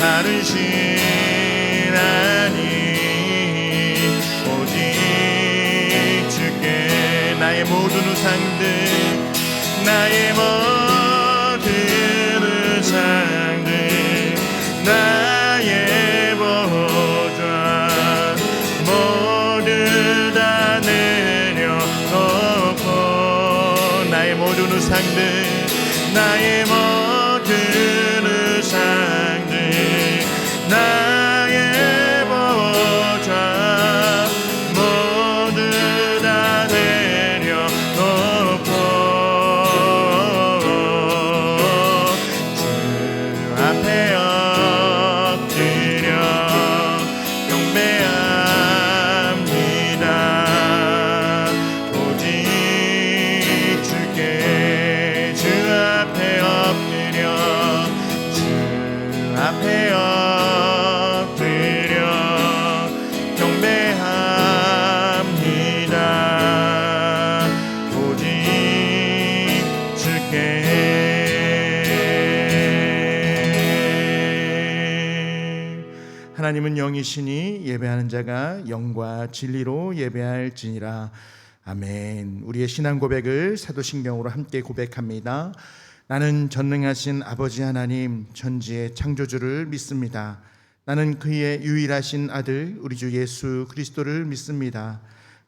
바르신 하나님 오직 주께 나의 모든 우상들 나의 모든 우상들 나의 보좌 모두 다 내려놓고 나의 모든 우상들 나의 모든 우상들 나의 보좌 모두 다 내려놓고 주 앞에 엎드려 경배합니다. 오직 주께 주 앞에 엎드려 주 앞에 엎드려 경배합니다. 오직 주께 하나님은 영이시니 예배하는 자가 영과 진리로 예배할지니라. 아멘. 우리의 신앙 고백을 사도신경으로 함께 고백합니다. 나는 전능하신 아버지 하나님 천지의 창조주를 믿습니다. 나는 그의 유일하신 아들 우리 주 예수 그리스도를 믿습니다.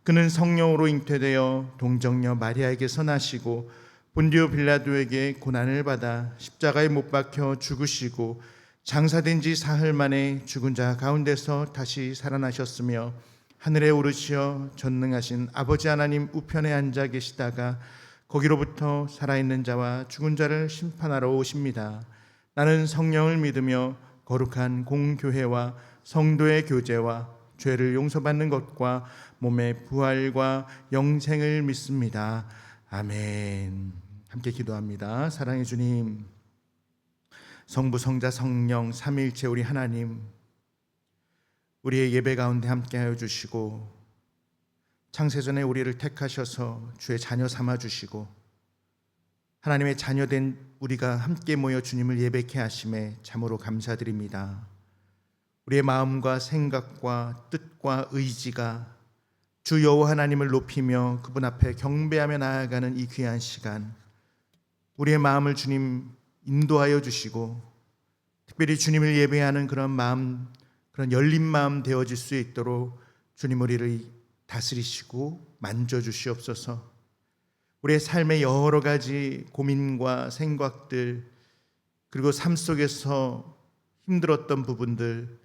그는 성령으로 잉태되어 동정녀 마리아에게서 나시고 본디오 빌라도에게 고난을 받아 십자가에 못 박혀 죽으시고 장사된 지 사흘 만에 죽은 자 가운데서 다시 살아나셨으며 하늘에 오르시어 전능하신 아버지 하나님 우편에 앉아 계시다가 거기로부터 살아있는 자와 죽은 자를 심판하러 오십니다. 나는 성령을 믿으며 거룩한 공교회와 성도의 교제와 죄를 용서받는 것과 몸의 부활과 영생을 믿습니다. 아멘. 함께 기도합니다. 사랑의 주님, 성부 성자 성령 삼위일체 우리 하나님, 우리의 예배 가운데 함께하여 주시고 창세전에 우리를 택하셔서 주의 자녀 삼아 주시고 하나님의 자녀된 우리가 함께 모여 주님을 예배케 하심에 참으로 감사드립니다. 우리의 마음과 생각과 뜻과 의지가 주 여호와 하나님을 높이며 그분 앞에 경배하며 나아가는 이 귀한 시간, 우리의 마음을 주님 인도하여 주시고 특별히 주님을 예배하는 그런 마음, 그런 열린 마음 되어질 수 있도록 주님 우리를 다스리시고 만져주시옵소서. 우리의 삶의 여러 가지 고민과 생각들, 그리고 삶 속에서 힘들었던 부분들,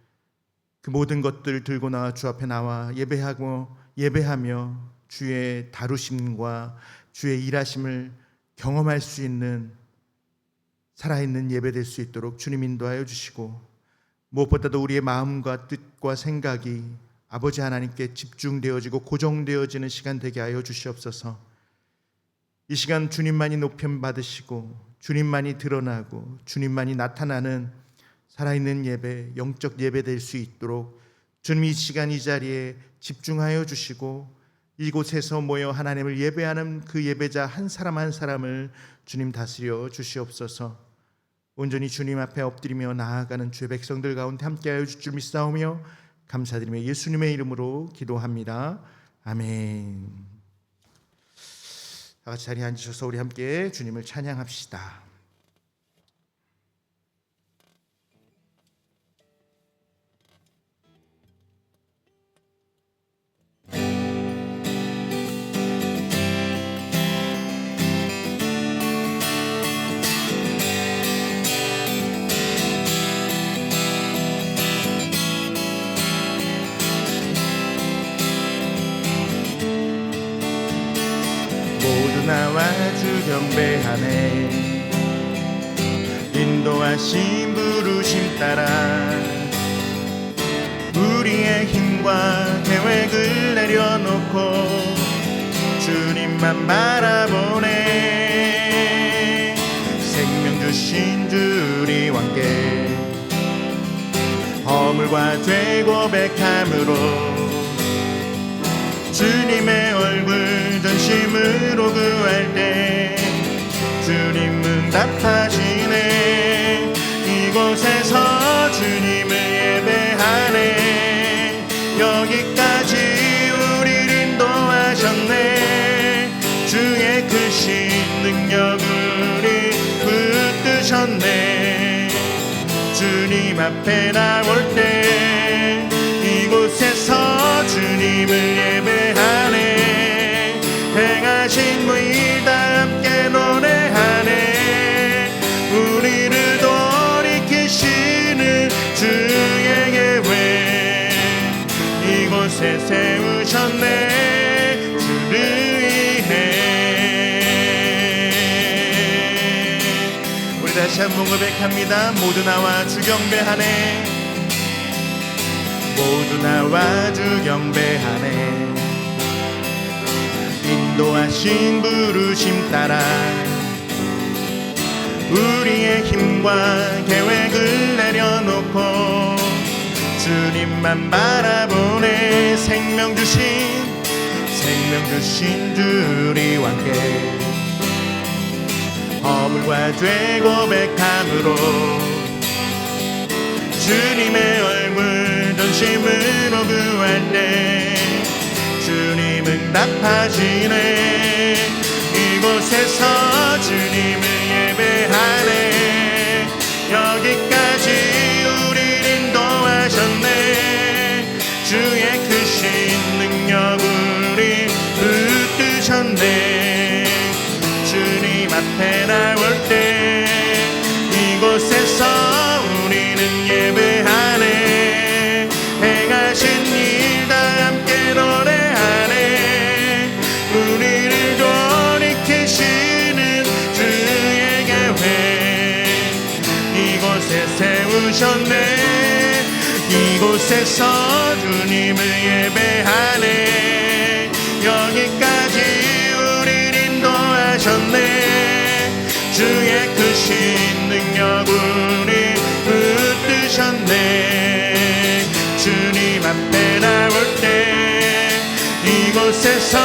그 모든 것들 들고 나와 주 앞에 나와 예배하며 주의 다루심과 주의 일하심을 경험할 수 있는 살아있는 예배 될 수 있도록 주님 인도하여 주시고, 무엇보다도 우리의 마음과 뜻과 생각이 아버지 하나님께 집중되어지고 고정되어지는 시간 되게 하여 주시옵소서. 이 시간 주님만이 높임 받으시고 주님만이 드러나고 주님만이 나타나는 살아있는 예배, 영적 예배 될 수 있도록 주님 이 시간 이 자리에 집중하여 주시고 이곳에서 모여 하나님을 예배하는 그 예배자 한 사람 한 사람을 주님 다스려 주시옵소서. 온전히 주님 앞에 엎드리며 나아가는 주의 백성들 가운데 함께하여 줄 줄 믿사오며 감사드리며 예수님의 이름으로 기도합니다. 아멘. 다 같이 자리에 앉으셔서 우리 함께 주님을 찬양합시다. 나와 주 경배하네. 인도하신 부르심 따라 우리의 힘과 계획을 내려놓고 주님만 바라보네. 생명 주신 주 우리 왕께 허물과 죄 고백함으로 주님의 얼굴 전심으로 구할 때 주님 응답하시네. 이곳에서 주님을 예배하네. 여기까지 우리를 인도하셨네. 주의 크신 능력을 붙드셨네. 주님 앞에 나올 때 이곳에서 주님을 예배하네. 행하신 일 다 함께 노래하네. 우리를 돌이키시는 주의 계획 이곳에 세우셨네. 주를 위해. 우리 다시 한번 고백합니다. 모두 나와 주 경배하네. 모두 나와 주 경배하네. 인도하신 부르심 따라 우리의 힘과 계획을 내려놓고 주님만 바라보네. 생명 주신 주리 왕께 허물과 죄 고백함으로 주님의 얼굴 전심으로 구할 때 주님 응답하시네. 이곳에서 주님을 예배하네. 여기까지 우리를 인도하셨네. 주의 크신 능력 우리 붙드셨네. 주님 앞에 나올 때 이곳에서 우리는 예배하네. 행하신 일 다 함께 노래하네. 우리를 돌이키시는 주의 계획 이곳에 세우셨네. 이곳에서 주님을 예배하네. 여기까지 우리를 인도하셨네. 주의 크신 능력 우리 붙드셨네. 주님 앞에 나올 때 이곳에서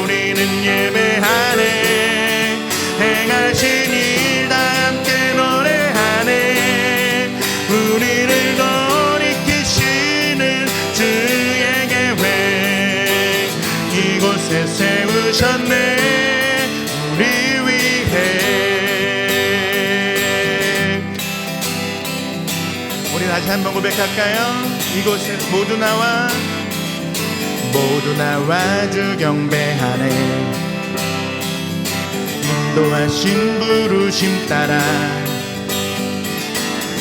우리는 예배하네. 행하신 일 다 함께 노래하네. 우리를 돌이키시는 주의 계획 이곳에 세우셨네. 우리 위해. 우리 다시 한번 고백할까요? 이곳에 모두 나와 주 경배하네. 인도하신 부르심 따라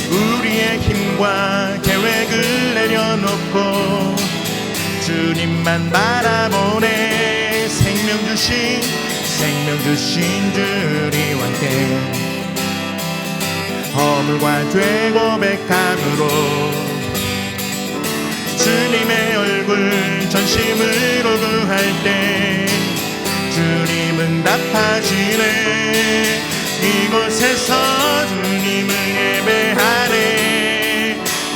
우리의 힘과 계획을 내려놓고 주님만 바라보네. 생명 주신 주리 왕께 허물과 죄 고백함으로 주님의 얼굴 전심으로 구할 때 주님 응답하시네. 이곳에서 주님을 예배하네.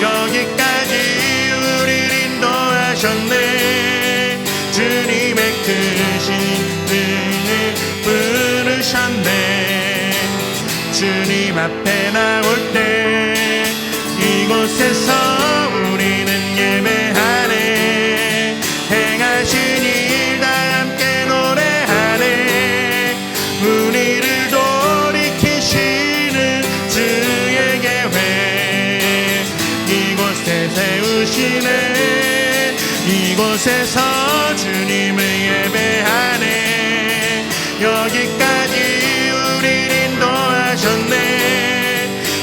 여기까지 우리를 인도하셨네. 주님의 크신 은혜 부르셨네. 주님 앞에 나올 때 이곳에서 우리는 예배하네. 행하신 일 다 함께 노래하네. 우리를 돌이키시는 주의 계획 이곳에 세우시네. 이곳에서 주님을 예배하네. 여기까지 우리를 인도하셨네.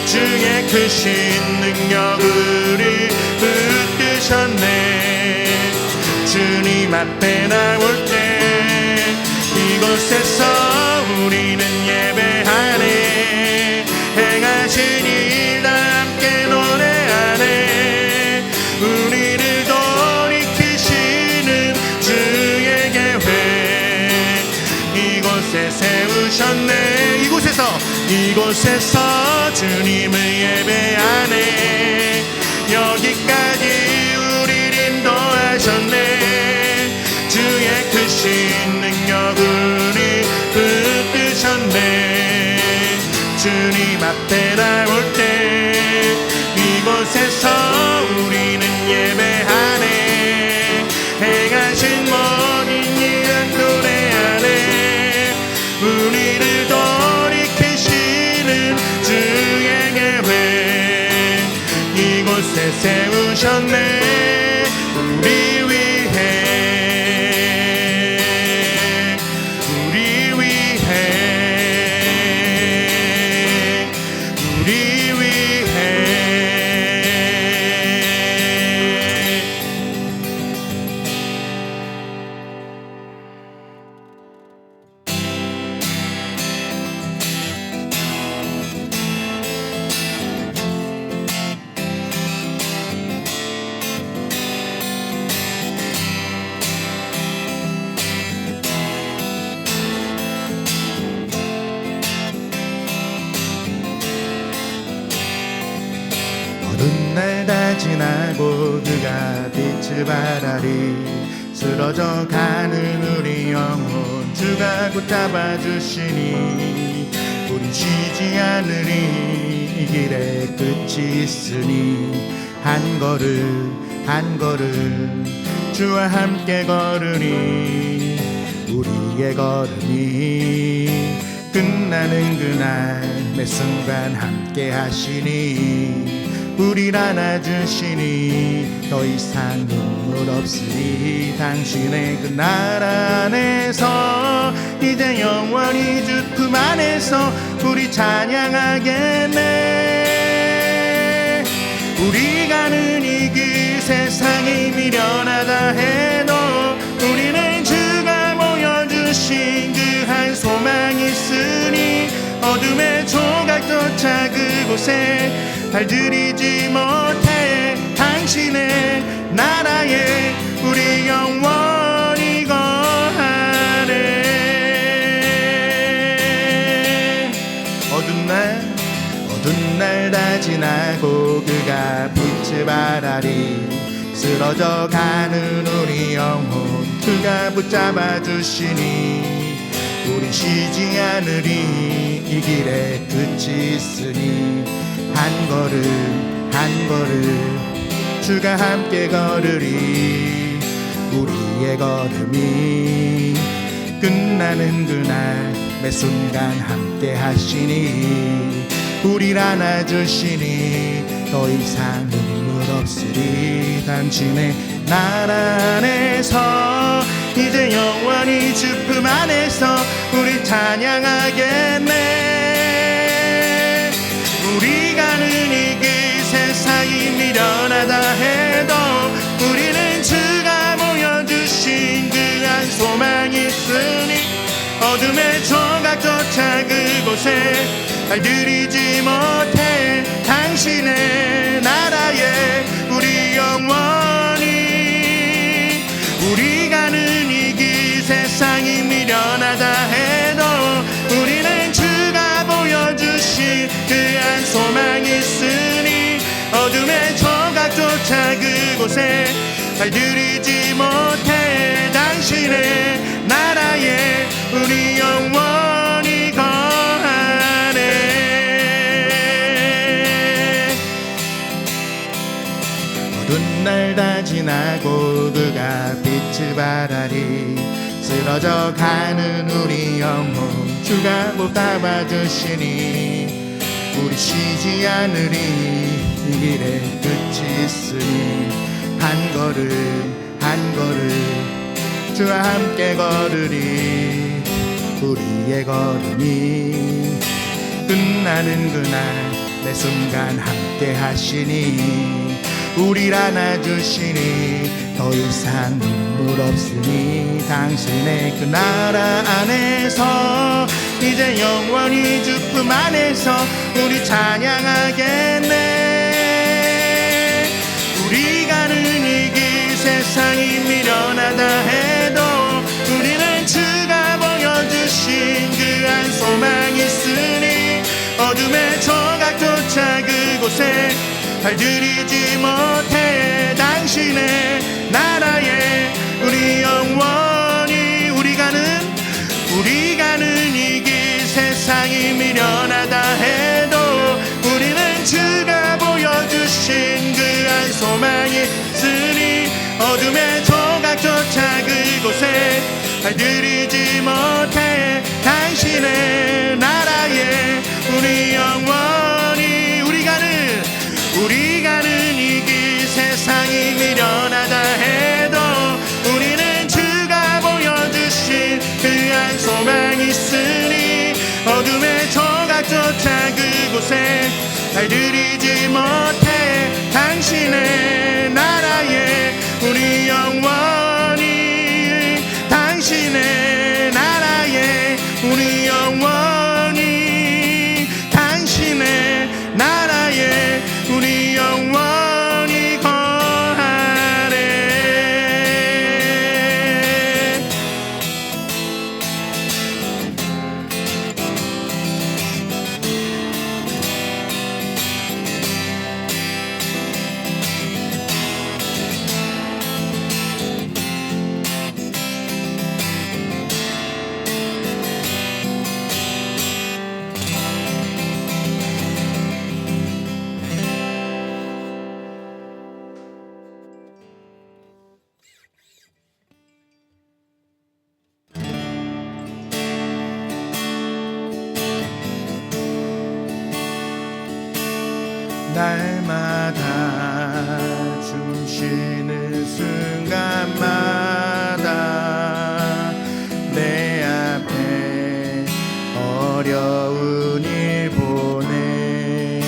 주의 크신 능력 우리 붙드셨네. 주님 앞에 나올 때 이곳에서 우리는 예배하네. 행하신 일 다 함께 노래하네. 우리를 돌이키시는 주의 계획 이곳에 세우셨네. 이곳에서 주님을 예배하네. 여기까지 우리를 인도하셨네. 주의 크신 능력 우리 붙드셨네. 주님 앞에 나올 때 이곳 이곳에서 우리는 예배하네. 행하신 모든 일은 노래하네. 우리를 돌이키시는 주의 계획 이곳에 세우셨네. 우리 위해 우리 위해 우리 위해 어두운 날 다 지나고 그가 빛을 발하리. 쓰러져 가는 우리 영혼 주가 붙잡아 주시니 우린 쉬지 않으리. 이 길에 끝이 있으니 한 걸음 한 걸음 주와 함께 걸으니 우리의 걸음이 끝나는 그날 매 순간 함께 하시니 우리를 안아주시니 더 이상 눈물 없으니 당신의 그 나라 안에서 이제 영원히 주 품 안에서 우리 찬양하겠네. 우리 가는 이 길 세상이 미련하다 해도 우리는 주가 보여주신 그 한 소망이 있으니 어둠의 조각조차 그곳에 발들이지 못해 당신의 나라에 우리 영원히 거하네. 어두운 날 다 지나고 그가 빛을 발하리. 쓰러져 가는 우리 영혼 그가 붙잡아 주시니 우리 쉬지 않으리. 이 길에 끝이 있으니 한 걸음 한 걸음 주가 함께 걸으리. 우리의 걸음이 끝나는 그날 매 순간 함께 하시니 우리를 안아주시니 더 이상 눈물 없으리. 당신의 나라 안에서 이제 영원히 주 품 안에서 우리 찬양하겠네. 우리 가는 이 길 세상이 미련하다 해도 우리는 주가 보여주신 그 한 소망이 있으니 어둠의 조각조차 그곳에 발들이지 못해 당신의 나라에 우리 영원히 우리 가는 이 길 세상이 미련하다 해도 우리는 주가 보여주신 그 한 소망이 있으니 어둠의 조각조차 그곳에 발들이지 못해 당신의 나라에 우리 영원히 거하네. 어두운 날 다 지나고 그가 빛을 발하리. 쓰러져 가는 우리 영혼 주가 붙잡아 주시니 우리 쉬지 않으리. 이 길에 끝이 있으니 한 걸음 한 걸음 주와 함께 걸으리. 우리의 걸음이 끝나는 그날 매 순간 함께 하시니 우리를 안아주시니 더 이상 눈물 없으니 당신의 그 나라 안에서 이제 영원히 주 품 안에서 우리 찬양하겠네. 우리 가는 이 길 세상이 미련하다 해도 우리는 주가 보여주신 그 한 소망이 있으니 어둠의 조각조차 그곳에 발들이지 못해 당신의 나라에 우리 영원히 우리 가는 이 길 세상이 미련하다 해도 우리는 주가 보여주신 소망이 있으니 어둠의 조각조차 그곳에 발들이지 못해 당신의 나라에 우리 영원히 우리 가는 이 길 세상이 미련하다 해도 우리는 주가 보여주신 그한 소망이 있으니 어둠의 조각조차 그곳에 발들이지 못해 당신의 나라에 우리 영원히 당신의 나라에 우리 영원히 당신의 나라에 우리 영원히 거하네. 날마다 숨쉬는 순간마다 내 앞에 어려운 일 보내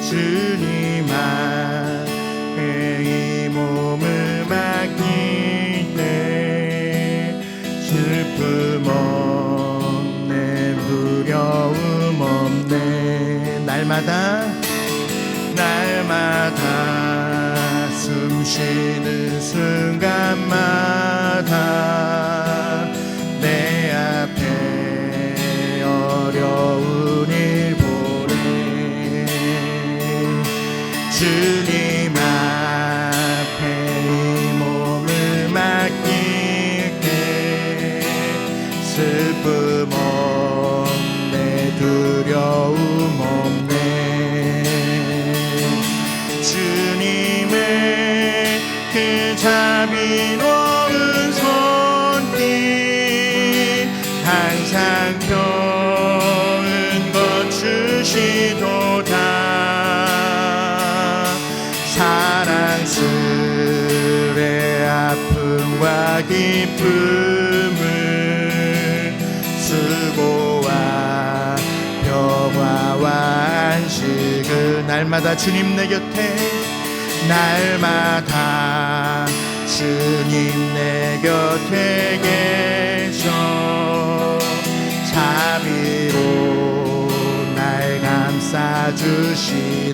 주님 앞에 이 몸을 맡길 때 슬픔 없네 두려움 없네 날마다 숨쉬는 순간마다 내 앞에 어려운 일 보내 주님 앞에 이 몸을 맡길 때 슬픔 없네 두려움 없네 주님의 그 자비로운 손길 항상 펴은 것 주시도다 사랑스레 아픔과 기쁨을 수고와 평화와 안식을 날마다 주님 내 곁에 날마다 주님 내 곁에 계셔 자비로 날 감싸주시네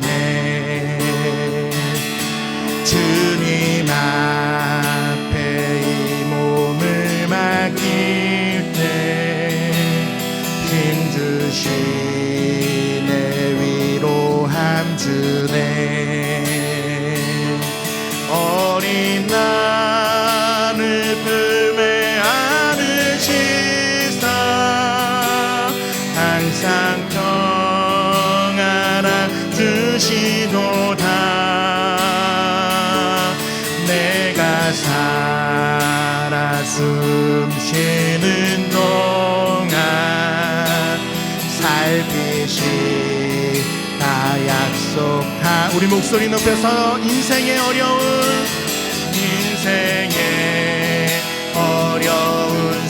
주님 앞에 이 몸을 맡길 때 힘주시네 위로함 주네 어린 나를 품에 안으시사 항상 평안함 주시도다 내가 살아 숨쉬는 동안 살피시 다 약속하 우리 목소리 높여서 인생의 어려운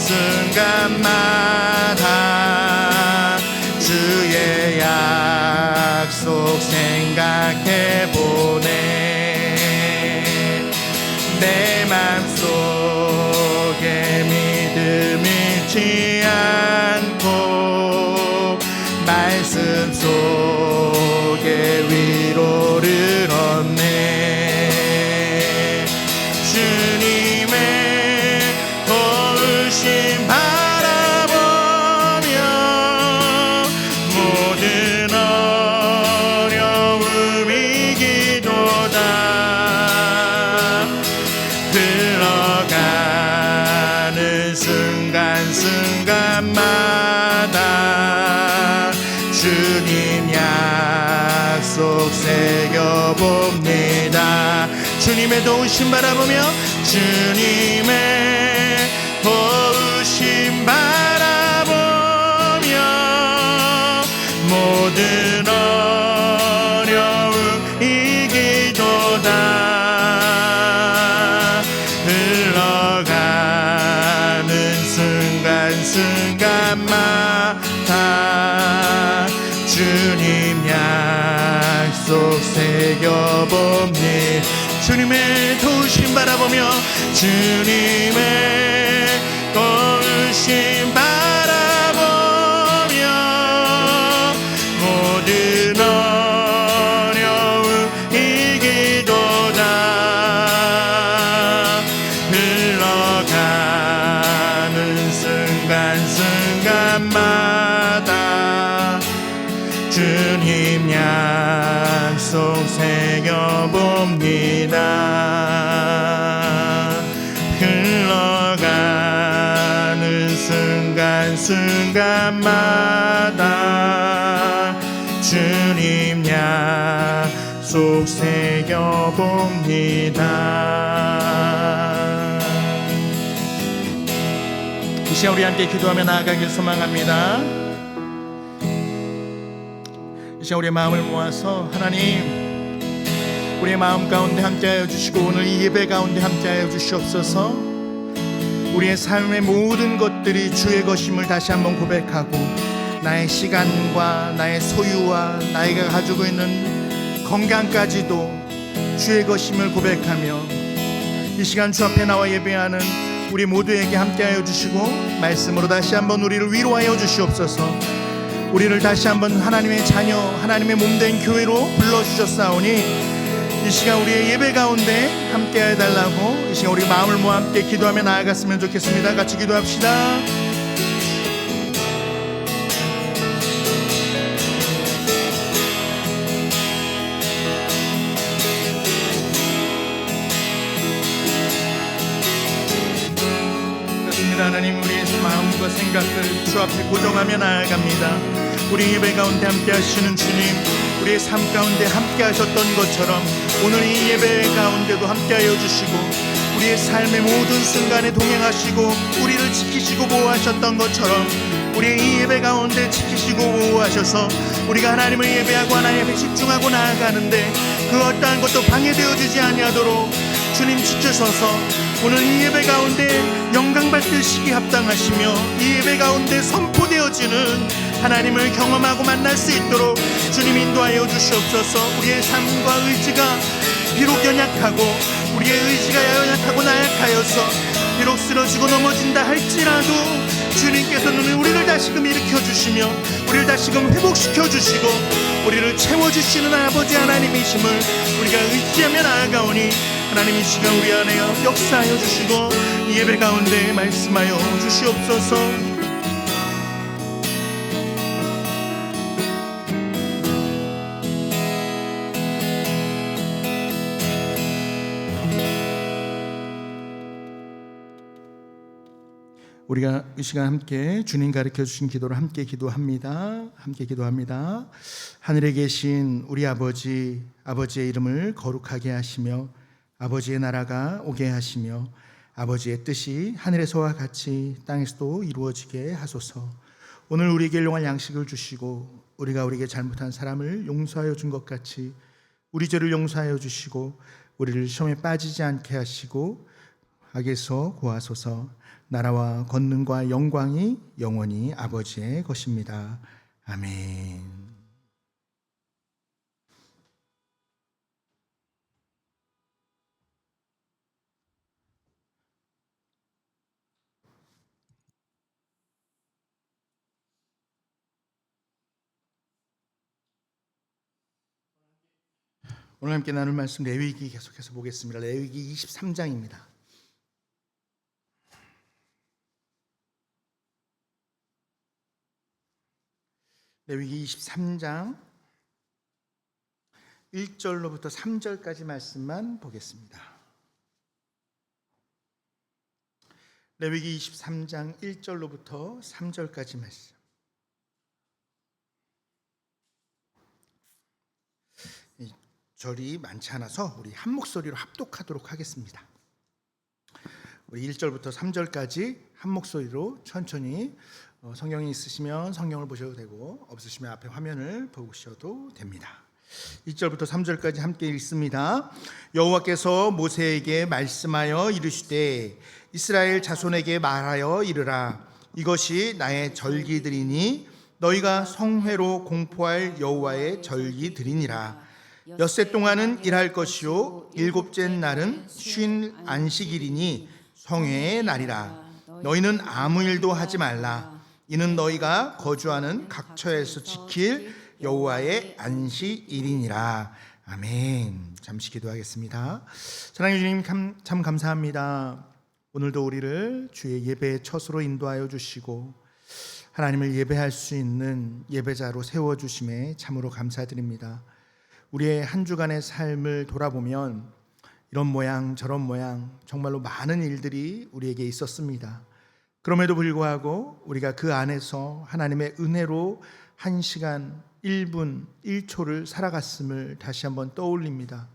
순간마다 주의 약속 생각해보네 내 맘속에 믿음 잃지 않고 말씀 속에 위로를 얻네 주님의 도우심 바라보며 모든 어려움이 새겨봅니다. 주님의 도우심 바라보며 주님의 도우심 바라보며 모든 어려움 이기도다. 흘러가는 순간순간마다 주님 약속 새겨봅니다. 주님의 도우심 바라보며 주님의 도우심 바라보며 모든 어려움 이기도다. 흘러가는 순간순간마다 주님 약속 새겨봅니다. 흘러가는 순간순간마다 주님 약속 새겨봅니다. 이 시간 우리 함께 기도하며 나아가길 소망합니다. 이 시간 우리의 마음을 모아서 하나님, 우리의 마음 가운데 함께하여 주시고 오늘 이 예배 가운데 함께하여 주시옵소서. 우리의 삶의 모든 것들이 주의 것임을 다시 한번 고백하고 나의 시간과 나의 소유와 나이가 가지고 있는 건강까지도 주의 것임을 고백하며 이 시간 주 앞에 나와 예배하는 우리 모두에게 함께하여 주시고 말씀으로 다시 한번 우리를 위로하여 주시옵소서. 우리를 다시 한번 하나님의 자녀, 하나님의 몸된 교회로 불러주셨사오니 이 시간 우리의 예배 가운데 함께 해달라고 이 시간 우리 마음을 모아 함께 기도하며 나아갔으면 좋겠습니다. 같이 기도합시다. 그렇습니다. 하나님, 우리의 마음과 생각을 주 앞에 고정하며 나아갑니다. 우리 예배 가운데 함께 하시는 주님, 우리의 삶 가운데 함께 하셨던 것처럼 오늘 이 예배 가운데도 함께하여 주시고 우리의 삶의 모든 순간에 동행하시고 우리를 지키시고 보호하셨던 것처럼 우리의 이 예배 가운데 지키시고 보호하셔서 우리가 하나님을 예배하고 하나님에 집중하고 나아가는데 그 어떠한 것도 방해되어지지 아니하도록 주님 지켜서서 오늘 이 예배 가운데 영광받을 시기 합당하시며 이 예배 가운데 선포되어지는 하나님을 경험하고 만날 수 있도록 주님 인도하여 주시옵소서. 우리의 삶과 의지가 비록 연약하고 우리의 의지가 연약하고 나약하여서 비록 쓰러지고 넘어진다 할지라도 주님께서는 우리를 다시금 일으켜 주시며 우리를 다시금 회복시켜 주시고 우리를 채워주시는 아버지 하나님이심을 우리가 의지하며 나아가오니 하나님 이 시간 우리 안에 역사하여 주시고 이 예배 가운데 말씀하여 주시옵소서. 우리가 이 시간 함께 주님 가르쳐 주신 기도를 함께 기도합니다. 함께 기도합니다. 하늘에 계신 우리 아버지, 아버지의 이름을 거룩하게 하시며 아버지의 나라가 오게 하시며 아버지의 뜻이 하늘에서와 같이 땅에서도 이루어지게 하소서. 오늘 우리에게 일용할 양식을 주시고 우리가 우리에게 잘못한 사람을 용서하여 준 것 같이 우리 죄를 용서하여 주시고 우리를 시험에 빠지지 않게 하시고 악에서 구하소서. 나라와 권능과 영광이 영원히 아버지의 것입니다. 아멘. 오늘 함께 나눌 말씀 레위기 계속해서 보겠습니다. 레위기 23장입니다. 레위기 23장 1절로부터 3절까지 말씀만 보겠습니다. 레위기 23장 1절로부터 3절까지 말씀. 절이 많지 않아서 우리 한 목소리로 합독하도록 하겠습니다. 우리 1절부터 3절까지 한 목소리로 천천히 성경이 있으시면 성경을 보셔도 되고 없으시면 앞에 화면을 보셔도 됩니다. 1절부터 3절까지 함께 읽습니다. 여호와께서 모세에게 말씀하여 이르시되 이스라엘 자손에게 말하여 이르라. 이것이 나의 절기들이니 너희가 성회로 공포할 여호와의 절기들이니라. 엿새 동안은 일할 것이요 일곱째 날은 쉰 안식일이니 성회의 날이라. 너희는 아무 일도 하지 말라. 이는 너희가 거주하는 각처에서 지킬 여호와의 안식일이니라. 아멘. 잠시 기도하겠습니다. 사랑해 주님, 참 감사합니다. 오늘도 우리를 주의 예배의 처소로 인도하여 주시고 하나님을 예배할 수 있는 예배자로 세워주심에 참으로 감사드립니다. 우리의 한 주간의 삶을 돌아보면 이런 모양 저런 모양 정말로 많은 일들이 우리에게 있었습니다. 그럼에도 불구하고 우리가 그 안에서 하나님의 은혜로 1시간 1분 1초를 살아갔음을 다시 한번 떠올립니다.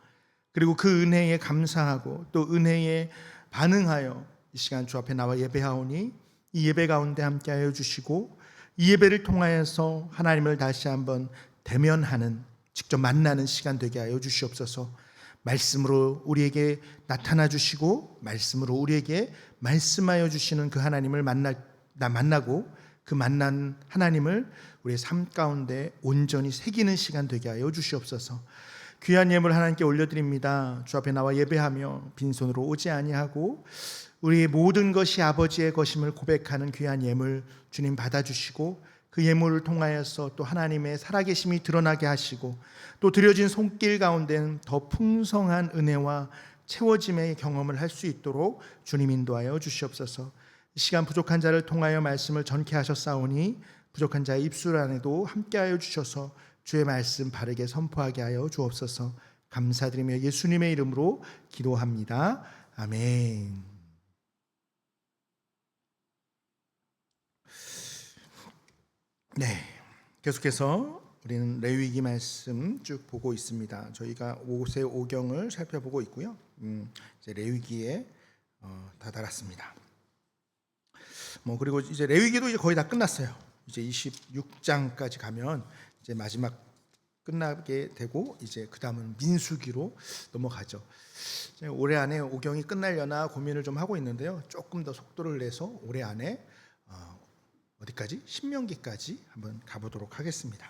그리고 그 은혜에 감사하고 또 은혜에 반응하여 이 시간 주 앞에 나와 예배하오니 이 예배 가운데 함께하여 주시고 이 예배를 통하여서 하나님을 다시 한번 대면하는, 직접 만나는 시간 되게 하여 주시옵소서. 말씀으로 우리에게 나타나 주시고 말씀으로 우리에게 말씀하여 주시는 그 하나님을 만나고 그 만난 하나님을 우리의 삶 가운데 온전히 새기는 시간 되게 하여 주시옵소서. 귀한 예물 하나님께 올려드립니다. 주 앞에 나와 예배하며 빈손으로 오지 아니하고 우리의 모든 것이 아버지의 것임을 고백하는 귀한 예물 주님 받아주시고 그 예물을 통하여서 또 하나님의 살아계심이 드러나게 하시고 또 드려진 손길 가운데는 더 풍성한 은혜와 채워짐의 경험을 할 수 있도록 주님 인도하여 주시옵소서. 이 시간 부족한 자를 통하여 말씀을 전케 하셨사오니 부족한 자의 입술 안에도 함께하여 주셔서 주의 말씀 바르게 선포하게 하여 주옵소서. 감사드리며 예수님의 이름으로 기도합니다. 아멘. 네, 계속해서 우리는 레위기 말씀 쭉 보고 있습니다. 저희가 모세오경을 살펴보고 있고요. 이제 레위기에 다다랐습니다. 그리고 이제 레위기도 이제 거의 다 끝났어요. 이제 26장까지 가면 이제 마지막 끝나게 되고 이제 그 다음은 민수기로 넘어가죠. 올해 안에 오경이 끝날려나 고민을 좀 하고 있는데요. 조금 더 속도를 내서 올해 안에 어디까지? 신명기까지 한번 가보도록 하겠습니다.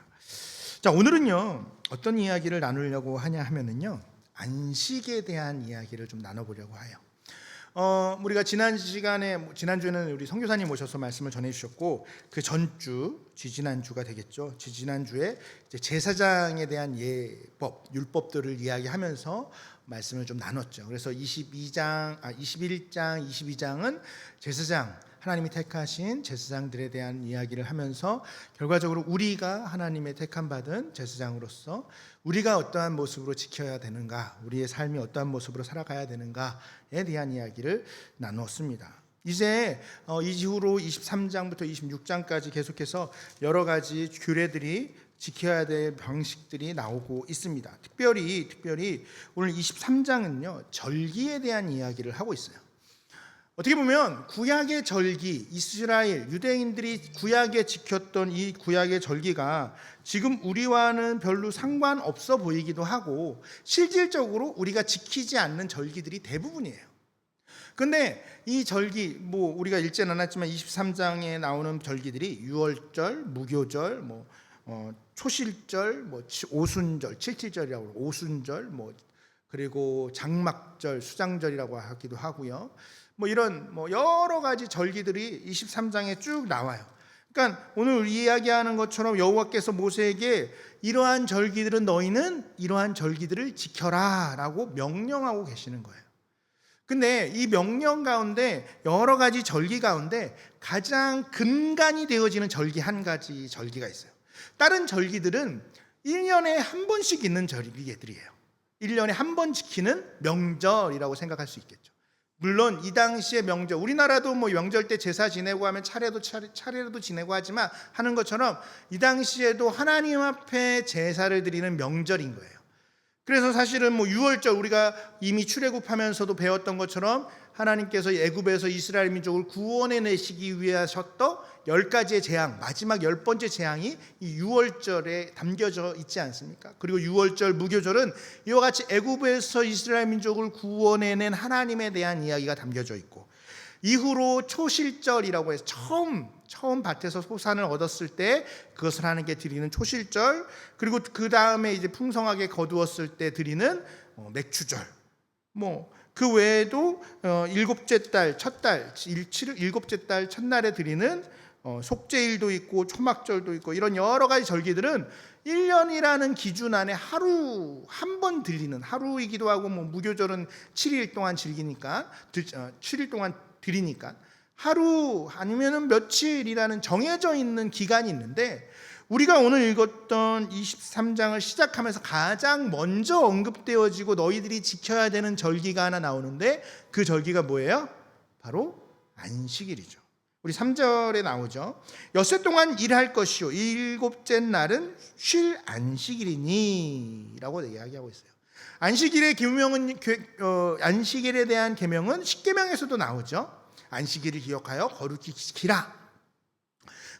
자, 오늘은요 어떤 이야기를 나누려고 하냐 하면은요 안식에 대한 이야기를 좀 나눠보려고 해요. 우리가 지난주에는 우리 선교사님 모셔서 말씀을 전해주셨고 그 전주 지지난주가 되겠죠. 지지난주에 이제 제사장에 대한 율법들을 이야기하면서 말씀을 좀 나눴죠. 그래서 21장, 22장은 제사장, 하나님이 택하신 제사장들에 대한 이야기를 하면서 결과적으로 우리가 하나님의 택함 받은 제사장으로서 우리가 어떠한 모습으로 지켜야 되는가, 우리의 삶이 어떠한 모습으로 살아가야 되는가에 대한 이야기를 나눴습니다. 이제 이후로 23장부터 26장까지 계속해서 여러 가지 규례들이 지켜야 될 방식들이 나오고 있습니다. 특별히 오늘 23장은요 절기에 대한 이야기를 하고 있어요. 어떻게 보면 구약의 절기, 이스라엘 유대인들이 구약에 지켰던 이 구약의 절기가 지금 우리와는 별로 상관없어 보이기도 하고 실질적으로 우리가 지키지 않는 절기들이 대부분이에요. 근데 이 절기, 우리가 읽지 않았지만 23장에 나오는 절기들이 유월절, 무교절, 초실절, 오순절, 칠칠절이라고 그러고 오순절, 그리고 장막절, 수장절이라고 하기도 하고요. 이런 여러 가지 절기들이 23장에 쭉 나와요. 그러니까 오늘 이야기하는 것처럼 여호와께서 모세에게 이러한 절기들은 너희는 이러한 절기들을 지켜라라고 명령하고 계시는 거예요. 근데 이 명령 가운데 여러 가지 절기 가운데 가장 근간이 되어지는 절기 한 가지 절기가 있어요. 다른 절기들은 1년에 한 번씩 있는 절기들이에요. 1년에 한 번 지키는 명절이라고 생각할 수 있겠죠. 물론 이 당시의 명절, 우리나라도 명절 때 제사 지내고 하면 차례도 지내고 하지만 하는 것처럼 이 당시에도 하나님 앞에 제사를 드리는 명절인 거예요. 그래서 사실은 뭐 유월절, 우리가 이미 출애굽하면서도 배웠던 것처럼 하나님께서 애굽에서 이스라엘 민족을 구원해내시기 위해 하셨던 10가지의 재앙, 마지막 10번째 재앙이 이 유월절에 담겨져 있지 않습니까? 그리고 유월절, 무교절은 이와 같이 애굽에서 이스라엘 민족을 구원해낸 하나님에 대한 이야기가 담겨져 있고, 이후로 초실절이라고 해서 처음 밭에서 소산을 얻었을 때 그것을 하나님께 드리는 초실절, 그리고 그 다음에 이제 풍성하게 거두었을 때 드리는 맥추절, 그 외에도 일곱째 달 첫달, 일곱째 달 첫날에 드리는 속죄일도 있고 초막절도 있고, 이런 여러 가지 절기들은 1년이라는 기준 안에 하루 한 번 드리는, 하루이기도 하고, 무교절은 7일 동안 즐기니까 7일 동안 드리니까 하루 아니면은 며칠이라는 정해져 있는 기간이 있는데, 우리가 오늘 읽었던 23장을 시작하면서 가장 먼저 언급되어지고 너희들이 지켜야 되는 절기가 하나 나오는데, 그 절기가 뭐예요? 바로 안식일이죠. 우리 3절에 나오죠. 엿새 동안 일할 것이요 일곱째 날은 쉴 안식일이니 라고 이야기하고 있어요. 안식일의 계명은 안식일에 대한 계명은 십계명에서도 나오죠. 안식일을 기억하여 거룩히 지키라.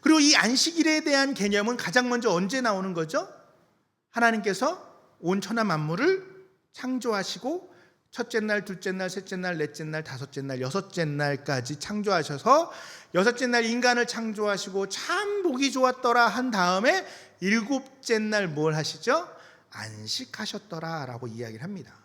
그리고 이 안식일에 대한 개념은 가장 먼저 언제 나오는 거죠? 하나님께서 온 천하 만물을 창조하시고 첫째 날, 둘째 날, 셋째 날, 넷째 날, 다섯째 날, 여섯째 날까지 창조하셔서 여섯째 날 인간을 창조하시고 참 보기 좋았더라 한 다음에 일곱째 날 뭘 하시죠? 안식하셨더라 라고 이야기를 합니다.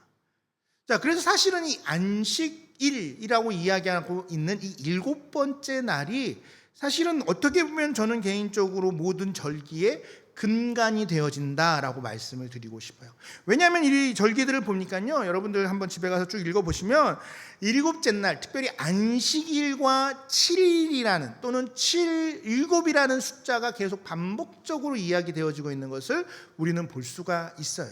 자, 그래서 사실은 이 안식일이라고 이야기하고 있는 이 일곱 번째 날이 사실은 어떻게 보면 저는 개인적으로 모든 절기의 근간이 되어진다라고 말씀을 드리고 싶어요. 왜냐하면 이 절기들을 보니까요, 여러분들 한번 집에 가서 쭉 읽어보시면 일곱째 날, 특별히 안식일과 7일이라는 또는 7일곱이라는 숫자가 계속 반복적으로 이야기되어지고 있는 것을 우리는 볼 수가 있어요.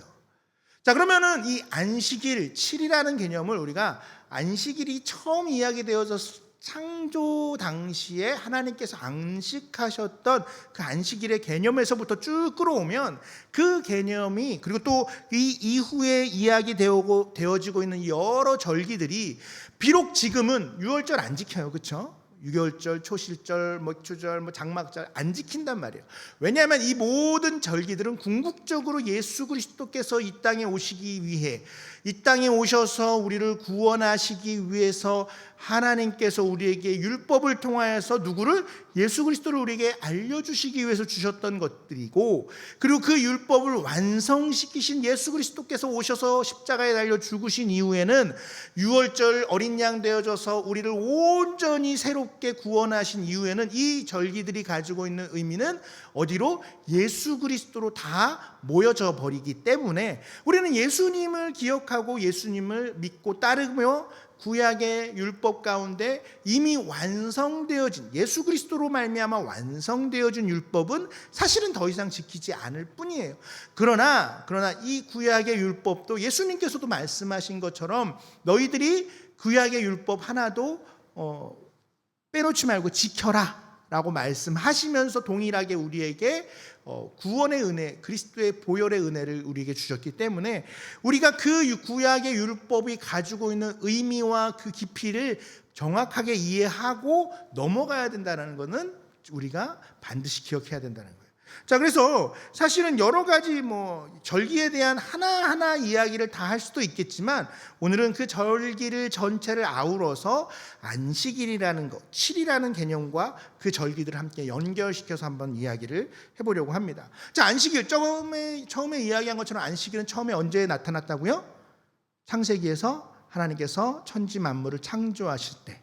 자, 그러면은 이 안식일 7이라는 개념을 우리가 안식일이 처음 이야기되어졌을 창조 당시에 하나님께서 안식하셨던 그 안식일의 개념에서부터 쭉 끌어오면 그 개념이, 그리고 또 이 이후에 이야기되어지고 있는 여러 절기들이 비록 지금은 유월절 안 지켜요, 그렇죠? 유월절, 초실절, 맥추절, 장막절 안 지킨단 말이에요. 왜냐하면 이 모든 절기들은 궁극적으로 예수 그리스도께서 이 땅에 오시기 위해, 이 땅에 오셔서 우리를 구원하시기 위해서 하나님께서 우리에게 율법을 통하여서 누구를? 예수 그리스도를 우리에게 알려주시기 위해서 주셨던 것들이고, 그리고 그 율법을 완성시키신 예수 그리스도께서 오셔서 십자가에 달려 죽으신 이후에는 유월절 어린 양 되어져서 우리를 온전히 새롭게 구원하신 이후에는 이 절기들이 가지고 있는 의미는 어디로? 예수 그리스도로 다 모여져 버리기 때문에 우리는 예수님을 기억하고 예수님을 믿고 따르며 구약의 율법 가운데 이미 완성되어진, 예수 그리스도로 말미암아 완성되어진 율법은 사실은 더 이상 지키지 않을 뿐이에요. 그러나 이 구약의 율법도 예수님께서도 말씀하신 것처럼 너희들이 구약의 율법 하나도 빼놓지 말고 지켜라 라고 말씀하시면서 동일하게 우리에게 구원의 은혜, 그리스도의 보혈의 은혜를 우리에게 주셨기 때문에 우리가 그 구약의 율법이 가지고 있는 의미와 그 깊이를 정확하게 이해하고 넘어가야 된다는 것은 우리가 반드시 기억해야 된다는 거예요. 자, 그래서 사실은 여러 가지 절기에 대한 하나하나 이야기를 다 할 수도 있겠지만 오늘은 그 절기를 전체를 아우러서 안식일이라는 것, 7이라는 개념과 그 절기들을 함께 연결시켜서 한번 이야기를 해보려고 합니다. 자, 안식일, 처음에 이야기한 것처럼 안식일은 처음에 언제 나타났다고요? 창세기에서 하나님께서 천지 만물을 창조하실 때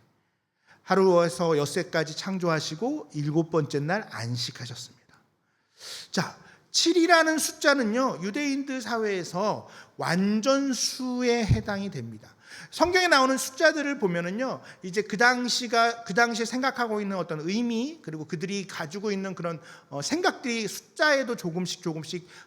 하루에서 엿새까지 창조하시고 일곱 번째 날 안식하셨습니다. 자, 7이라는 숫자는요, 유대인들 사회에서 완전수에 해당이 됩니다. 성경에 나오는 숫자들을 보면은요, 이제 그 당시에 생각하고 있는 어떤 의미, 그리고 그들이 가지고 있는 그런 생각들이 숫자에도 조금씩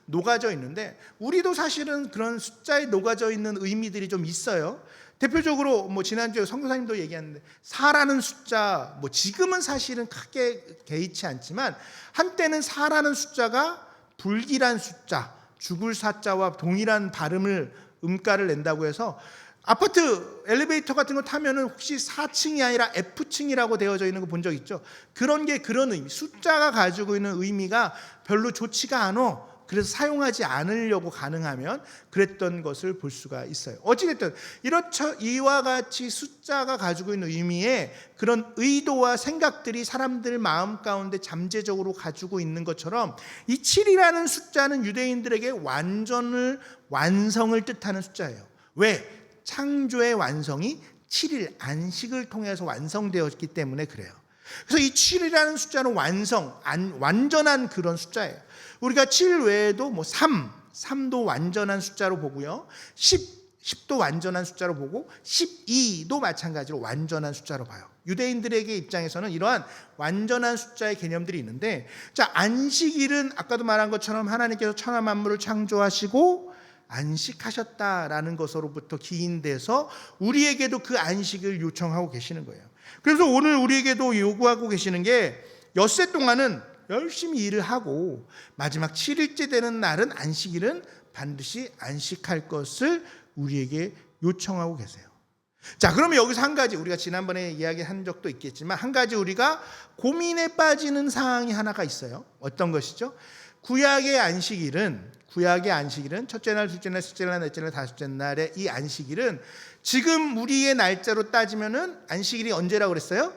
녹아져 있는데, 우리도 사실은 그런 숫자에 녹아져 있는 의미들이 좀 있어요. 대표적으로 지난주에 선교사님도 얘기했는데 4라는 숫자, 지금은 사실은 크게 개의치 않지만 한때는 4라는 숫자가 불길한 숫자, 죽을 사자와 동일한 발음을 음가를 낸다고 해서 아파트 엘리베이터 같은 거 타면은 혹시 4층이 아니라 F층이라고 되어져 있는 거 본 적 있죠? 그런 게 그런 의미, 숫자가 가지고 있는 의미가 별로 좋지가 않아. 그래서 사용하지 않으려고 가능하면 그랬던 것을 볼 수가 있어요. 어찌됐든 이렇죠. 이와 같이 숫자가 가지고 있는 의미에 그런 의도와 생각들이 사람들 마음 가운데 잠재적으로 가지고 있는 것처럼 이 7이라는 숫자는 유대인들에게 완성을 뜻하는 숫자예요. 왜? 창조의 완성이 7일 안식을 통해서 완성되었기 때문에 그래요. 그래서 이 7이라는 숫자는 완전한 그런 숫자예요. 우리가 7 외에도 3도 완전한 숫자로 보고요. 10도 완전한 숫자로 보고 12도 마찬가지로 완전한 숫자로 봐요. 유대인들에게 입장에서는 이러한 완전한 숫자의 개념들이 있는데, 자, 안식일은 아까도 말한 것처럼 하나님께서 천하 만물을 창조하시고 안식하셨다라는 것으로부터 기인돼서 우리에게도 그 안식을 요청하고 계시는 거예요. 그래서 오늘 우리에게도 요구하고 계시는 게 엿새 동안은 열심히 일을 하고 마지막 7일째 되는 날은 안식일은 반드시 안식할 것을 우리에게 요청하고 계세요. 자, 그러면 여기서 한 가지, 우리가 지난번에 이야기한 적도 있겠지만 한 가지 우리가 고민에 빠지는 사항이 하나가 있어요. 어떤 것이죠? 구약의 안식일은 첫째 날, 둘째 날, 셋째 날, 넷째 날, 다섯째 날의 이 안식일은 지금 우리의 날짜로 따지면은 안식일이 언제라고 그랬어요?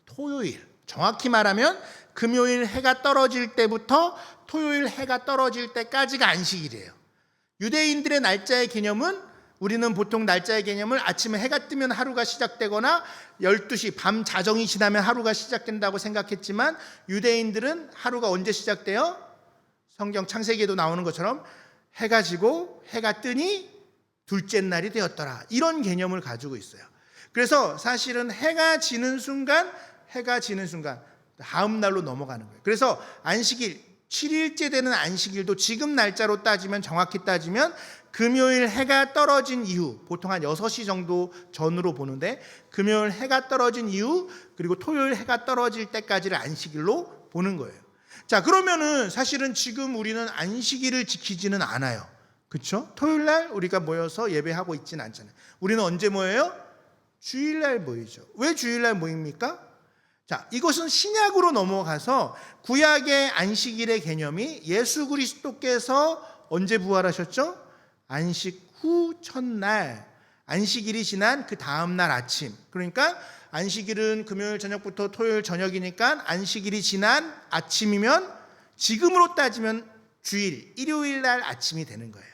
토요일. 정확히 말하면 금요일 해가 떨어질 때부터 토요일 해가 떨어질 때까지가 안식일이에요. 유대인들의 날짜의 개념은, 우리는 보통 날짜의 개념을 아침에 해가 뜨면 하루가 시작되거나 12시 밤 자정이 지나면 하루가 시작된다고 생각했지만 유대인들은 하루가 언제 시작돼요? 성경 창세기에도 나오는 것처럼 해가 지고 해가 뜨니 둘째 날이 되었더라. 이런 개념을 가지고 있어요. 그래서 사실은 해가 지는 순간 다음 날로 넘어가는 거예요. 그래서 안식일 7일째 되는 안식일도 지금 날짜로 따지면, 정확히 따지면 금요일 해가 떨어진 이후, 보통 한 6시 정도 전으로 보는데 금요일 해가 떨어진 이후 그리고 토요일 해가 떨어질 때까지를 안식일로 보는 거예요. 자, 그러면은 사실은 지금 우리는 안식일을 지키지는 않아요. 그렇죠? 토요일 날 우리가 모여서 예배하고 있지는 않잖아요. 우리는 언제 모여요? 주일날 모이죠. 왜 주일날 모입니까? 자, 이것은 신약으로 넘어가서 구약의 안식일의 개념이 예수 그리스도께서 언제 부활하셨죠? 안식 후 첫날, 안식일이 지난 그 다음 날 아침. 그러니까 안식일은 금요일 저녁부터 토요일 저녁이니까 안식일이 지난 아침이면 지금으로 따지면 주일, 일요일 날 아침이 되는 거예요.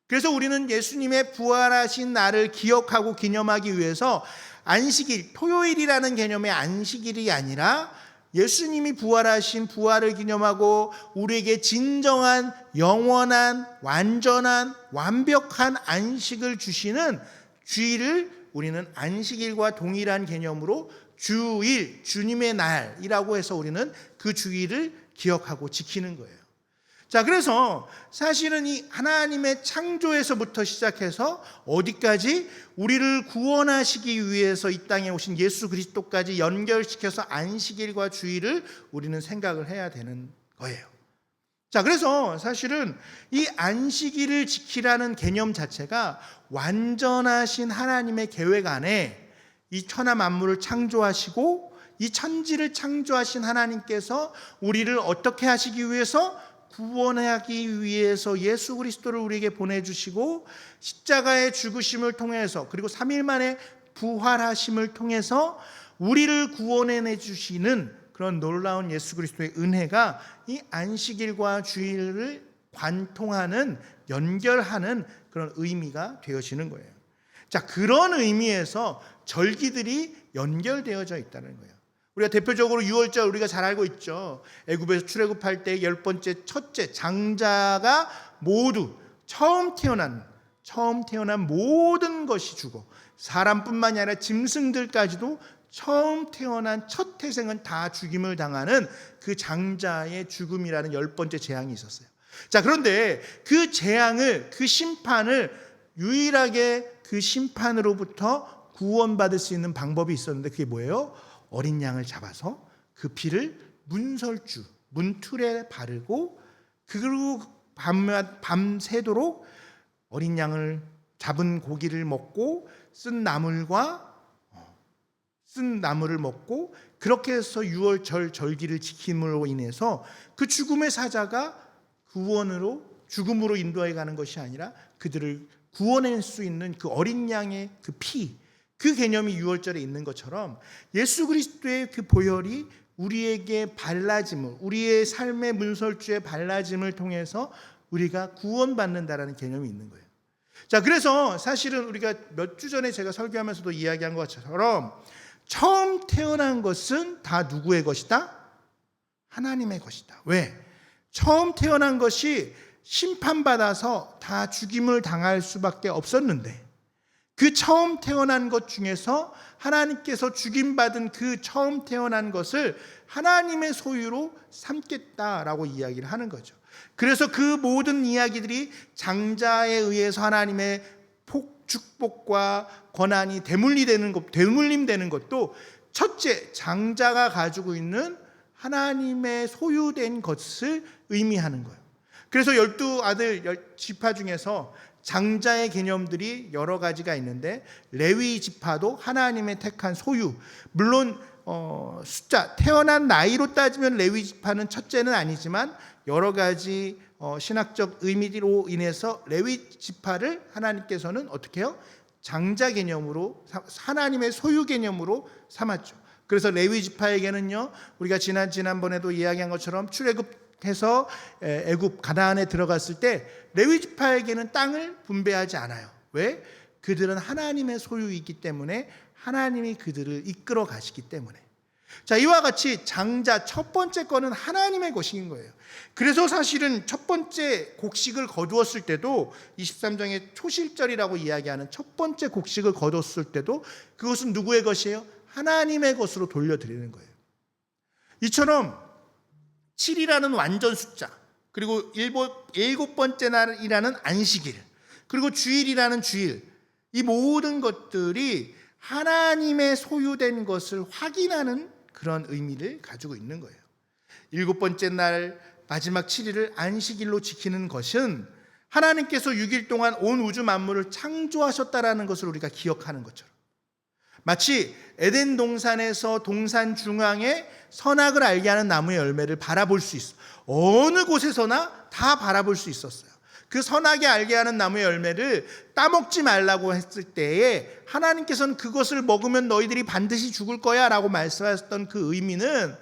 그래서 우리는 예수님의 부활하신 날을 기억하고 기념하기 위해서 안식일, 토요일이라는 개념의 안식일이 아니라 예수님이 부활하신 부활을 기념하고 우리에게 진정한 영원한 완전한 완벽한 안식을 주시는 주일을 우리는 안식일과 동일한 개념으로 주일, 주님의 날이라고 해서 우리는 그 주일을 기억하고 지키는 거예요. 자, 그래서 사실은 이 하나님의 창조에서부터 시작해서 어디까지 우리를 구원하시기 위해서 이 땅에 오신 예수 그리스도까지 연결시켜서 안식일과 주일을 우리는 생각을 해야 되는 거예요. 자, 그래서 사실은 이 안식일을 지키라는 개념 자체가 완전하신 하나님의 계획 안에 이 천하 만물을 창조하시고 이 천지를 창조하신 하나님께서 우리를 어떻게 하시기 위해서, 구원하기 위해서 예수 그리스도를 우리에게 보내주시고 십자가의 죽으심을 통해서 그리고 3일 만에 부활하심을 통해서 우리를 구원해 주시는 그런 놀라운 예수 그리스도의 은혜가 이 안식일과 주일을 관통하는, 연결하는 그런 의미가 되어지는 거예요. 자, 그런 의미에서 절기들이 연결되어져 있다는 거예요. 우리가 대표적으로 6월절 우리가 잘 알고 있죠. 애굽에서 출애굽할 때 10번째 첫째 장자가 모두 처음 태어난 모든 것이 죽어, 사람뿐만이 아니라 짐승들까지도 처음 태어난 첫 태생은 다 죽임을 당하는 그 장자의 죽음이라는 10번째 재앙이 있었어요. 자, 그런데 그 재앙을, 그 심판을 유일하게 그 심판으로부터 구원받을 수 있는 방법이 있었는데 그게 뭐예요? 어린 양을 잡아서 그 피를 문설주, 문틀에 바르고 그리고 밤새도록 어린 양을 잡은 고기를 먹고 쓴 나물을 먹고 그렇게 해서 유월절 절기를 지킴으로 인해서 그 죽음의 사자가 구원으로 죽음으로 인도해 가는 것이 아니라 그들을 구원할 수 있는 그 어린 양의 그 피, 그 개념이 유월절에 있는 것처럼 예수 그리스도의 그 보혈이 우리에게 발라짐을, 우리의 삶의 문설주에 발라짐을 통해서 우리가 구원받는다라는 개념이 있는 거예요. 자, 그래서 사실은 우리가 몇 주 전에 제가 설교하면서도 이야기한 것처럼 처음 태어난 것은 다 누구의 것이다? 하나님의 것이다. 왜? 처음 태어난 것이 심판받아서 다 죽임을 당할 수밖에 없었는데 그 처음 태어난 것 중에서 하나님께서 죽임받은 그 처음 태어난 것을 하나님의 소유로 삼겠다라고 이야기를 하는 거죠. 그래서 그 모든 이야기들이 장자에 의해서 하나님의 축복과 권한이 대물림되는 것도 첫째, 장자가 가지고 있는 하나님의 소유된 것을 의미하는 거예요. 그래서 12아들 지파 중에서 장자의 개념들이 여러 가지가 있는데 레위 지파도 하나님의 택한 소유, 물론 숫자, 태어난 나이로 따지면 레위 지파는 첫째는 아니지만 여러 가지 신학적 의미로 인해서 레위 지파를 하나님께서는 어떻게 해요? 장자 개념으로, 하나님의 소유 개념으로 삼았죠. 그래서 레위 지파에게는요, 우리가 지난번에도 이야기한 것처럼 출애굽해서 애굽 가나안에 들어갔을 때 레위 지파에게는 땅을 분배하지 않아요. 왜? 그들은 하나님의 소유이기 때문에 하나님이 그들을 이끌어 가시기 때문에. 자, 이와 같이 장자 첫 번째 거는 하나님의 것인 거예요. 그래서 사실은 첫 번째 곡식을 거두었을 때도 23장의 초실절이라고 이야기하는 첫 번째 곡식을 거두었을 때도 그것은 누구의 것이에요? 하나님의 것으로 돌려드리는 거예요. 이처럼 7이라는 완전 숫자, 그리고 일곱 번째 날이라는 안식일, 그리고 주일이라는 주일, 이 모든 것들이 하나님의 소유된 것을 확인하는 그런 의미를 가지고 있는 거예요. 일곱 번째 날 마지막 7일을 안식일로 지키는 것은 하나님께서 6일 동안 온 우주 만물을 창조하셨다라는 것을 우리가 기억하는 것처럼, 마치 에덴 동산에서 동산 중앙에 선악을 알게 하는 나무의 열매를 바라볼 수 있어. 어느 곳에서나 다 바라볼 수 있었어요. 그 선악에 알게 하는 나무의 열매를 따먹지 말라고 했을 때에 하나님께서는 그것을 먹으면 너희들이 반드시 죽을 거야 라고 말씀하셨던 그 의미는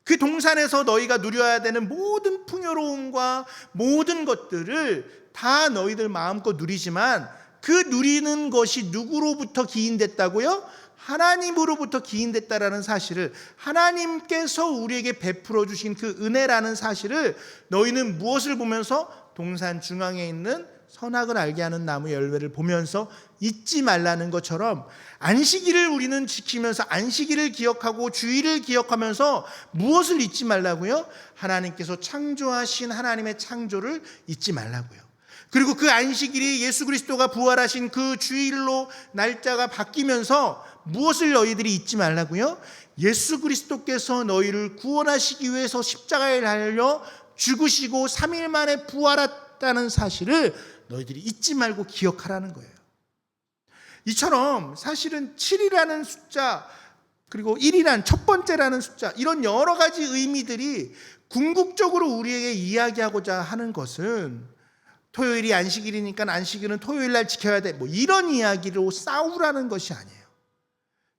그 동산에서 너희가 누려야 되는 모든 풍요로움과 모든 것들을 다 너희들 마음껏 누리지만 그 누리는 것이 누구로부터 기인됐다고요? 하나님으로부터 기인됐다라는 사실을, 하나님께서 우리에게 베풀어 주신 그 은혜라는 사실을 너희는 무엇을 보면서? 동산 중앙에 있는 선악을 알게 하는 나무의 열매를 보면서 잊지 말라는 것처럼 안식일을 우리는 지키면서 안식일을 기억하고 주일을 기억하면서 무엇을 잊지 말라고요? 하나님께서 창조하신 하나님의 창조를 잊지 말라고요. 그리고 그 안식일이 예수 그리스도가 부활하신 그 주일로 날짜가 바뀌면서 무엇을 너희들이 잊지 말라고요? 예수 그리스도께서 너희를 구원하시기 위해서 십자가에 달려 죽으시고 3일 만에 부활했다는 사실을 너희들이 잊지 말고 기억하라는 거예요. 이처럼 사실은 7이라는 숫자, 그리고 1이라는 첫 번째라는 숫자, 이런 여러 가지 의미들이 궁극적으로 우리에게 이야기하고자 하는 것은 토요일이 안식일이니까 안식일은 토요일 날 지켜야 돼, 뭐 이런 이야기로 싸우라는 것이 아니에요.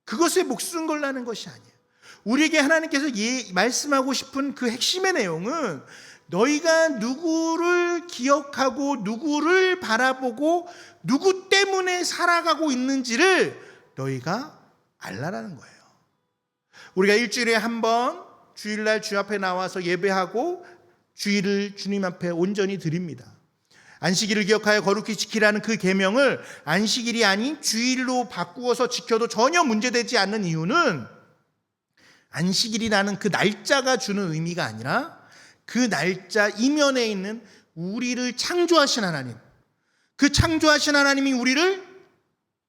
그것에 목숨 걸라는 것이 아니에요. 우리에게 하나님께서 말씀하고 싶은 그 핵심의 내용은 너희가 누구를 기억하고 누구를 바라보고 누구 때문에 살아가고 있는지를 너희가 알라라는 거예요. 우리가 일주일에 한 번 주일날 주 앞에 나와서 예배하고 주일을 주님 앞에 온전히 드립니다. 안식일을 기억하여 거룩히 지키라는 그 계명을 안식일이 아닌 주일로 바꾸어서 지켜도 전혀 문제되지 않는 이유는 안식일이라는 그 날짜가 주는 의미가 아니라 그 날짜 이면에 있는 우리를 창조하신 하나님, 그 창조하신 하나님이 우리를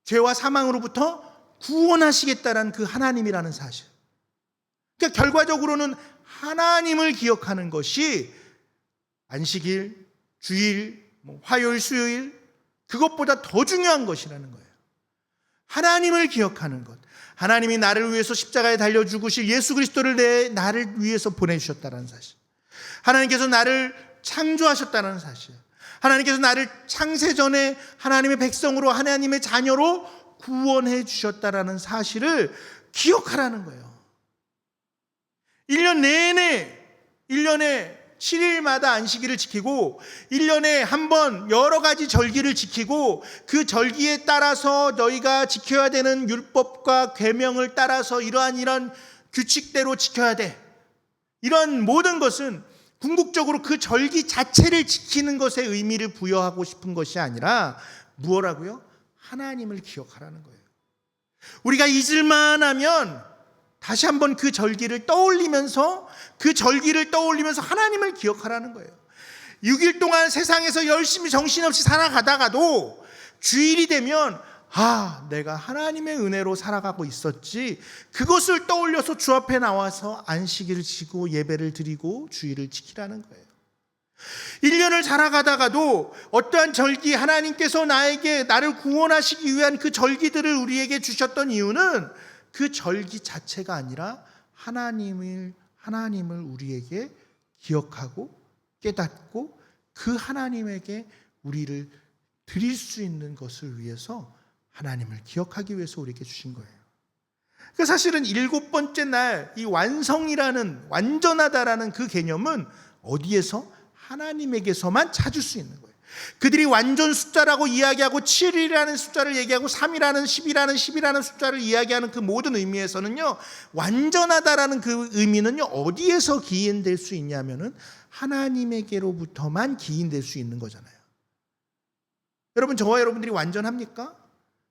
죄와 사망으로부터 구원하시겠다는 그 하나님이라는 사실. 그러니까 결과적으로는 하나님을 기억하는 것이 안식일, 주일, 화요일, 수요일, 그것보다 더 중요한 것이라는 거예요. 하나님을 기억하는 것. 하나님이 나를 위해서 십자가에 달려 죽으실 예수 그리스도를 나를 위해서 보내주셨다는 사실. 하나님께서 나를 창조하셨다는 사실. 하나님께서 나를 창세전에 하나님의 백성으로, 하나님의 자녀로 구원해 주셨다는 사실을 기억하라는 거예요. 1년 내내 1년에 7일마다 안식일을 지키고 1년에 한 번 여러 가지 절기를 지키고 그 절기에 따라서 너희가 지켜야 되는 율법과 계명을 따라서 이러한 규칙대로 지켜야 돼. 이런 모든 것은 궁극적으로 그 절기 자체를 지키는 것에 의미를 부여하고 싶은 것이 아니라 무엇라고요? 하나님을 기억하라는 거예요. 우리가 잊을만 하면 다시 한번 그 절기를 떠올리면서 하나님을 기억하라는 거예요. 6일 동안 세상에서 열심히 정신없이 살아가다가도 주일이 되면 내가 하나님의 은혜로 살아가고 있었지, 그것을 떠올려서 주 앞에 나와서 안식일을 지키고 예배를 드리고 주일을 지키라는 거예요. 1년을 살아가다가도 어떠한 절기, 하나님께서 나를 구원하시기 위한 그 절기들을 우리에게 주셨던 이유는 그 절기 자체가 아니라 하나님을 우리에게 기억하고 깨닫고 그 하나님에게 우리를 드릴 수 있는 것을 위해서, 하나님을 기억하기 위해서 우리에게 주신 거예요. 사실은 7번째 날 이 완전하다라는 그 개념은 어디에서? 하나님에게서만 찾을 수 있는 거예요. 그들이 완전 숫자라고 이야기하고 7이라는 숫자를 얘기하고 3이라는 10이라는 숫자를 이야기하는 그 모든 의미에서는요, 완전하다라는 그 의미는요, 어디에서 기인될 수 있냐면은 하나님에게로부터만 기인될 수 있는 거잖아요. 여러분, 저와 여러분들이 완전합니까?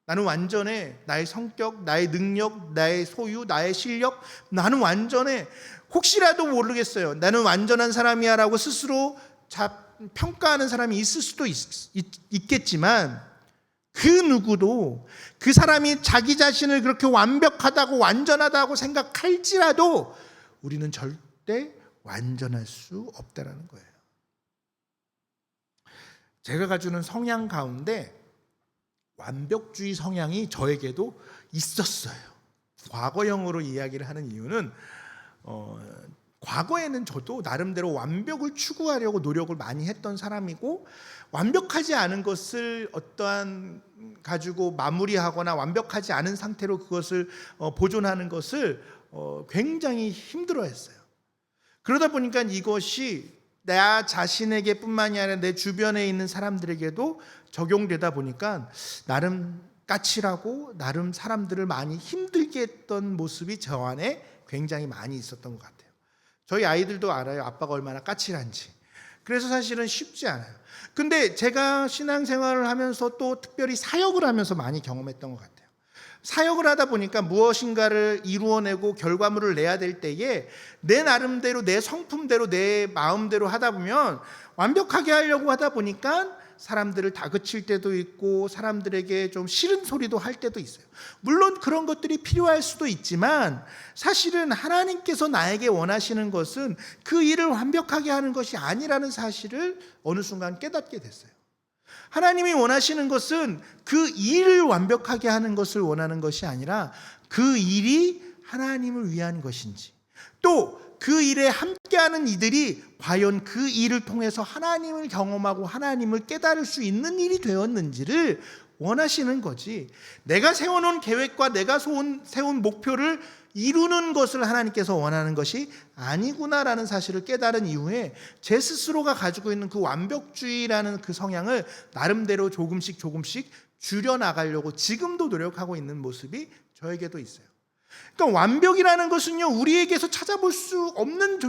나는 완전해. 나의 성격, 나의 능력, 나의 소유, 나의 실력, 나는 완전해. 혹시라도 모르겠어요. 나는 완전한 사람이야 라고 스스로 평가하는 사람이 있을 수도 있겠지만, 그 누구도 그 사람이 자기 자신을 그렇게 완벽하다고 완전하다고 생각할지라도 우리는 절대 완전할 수 없다라는 거예요. 제가 가지고 있는 성향 가운데 완벽주의 성향이 저에게도 있었어요. 과거형으로 이야기를 하는 이유는 과거에는 저도 나름대로 완벽을 추구하려고 노력을 많이 했던 사람이고, 완벽하지 않은 것을 어떠한 가지고 마무리하거나 완벽하지 않은 상태로 그것을 보존하는 것을 굉장히 힘들어했어요. 그러다 보니까 이것이 나 자신에게 뿐만이 아니라 내 주변에 있는 사람들에게도 적용되다 보니까 나름 까칠하고 나름 사람들을 많이 힘들게 했던 모습이 저 안에 굉장히 많이 있었던 것 같아요. 저희 아이들도 알아요. 아빠가 얼마나 까칠한지. 그래서 사실은 쉽지 않아요. 근데 제가 신앙생활을 하면서 또 특별히 사역을 하면서 많이 경험했던 것 같아요. 사역을 하다 보니까 무엇인가를 이루어내고 결과물을 내야 될 때에 내 나름대로, 내 성품대로, 내 마음대로 하다 보면 완벽하게 하려고 하다 보니까 사람들을 다그칠 때도 있고 사람들에게 좀 싫은 소리도 할 때도 있어요. 물론 그런 것들이 필요할 수도 있지만 사실은 하나님께서 나에게 원하시는 것은 그 일을 완벽하게 하는 것이 아니라는 사실을 어느 순간 깨닫게 됐어요. 하나님이 원하시는 것은 그 일을 완벽하게 하는 것을 원하는 것이 아니라 그 일이 하나님을 위한 것인지, 또 그 일에 함께하는 이들이 과연 그 일을 통해서 하나님을 경험하고 하나님을 깨달을 수 있는 일이 되었는지를 원하시는 거지, 내가 세워놓은 계획과 내가 세운 목표를 이루는 것을 하나님께서 원하는 것이 아니구나라는 사실을 깨달은 이후에 제 스스로가 가지고 있는 그 완벽주의라는 그 성향을 나름대로 조금씩 줄여나가려고 지금도 노력하고 있는 모습이 저에게도 있어요. 그러니까 완벽이라는 것은요, 우리에게서 찾아볼 수 없는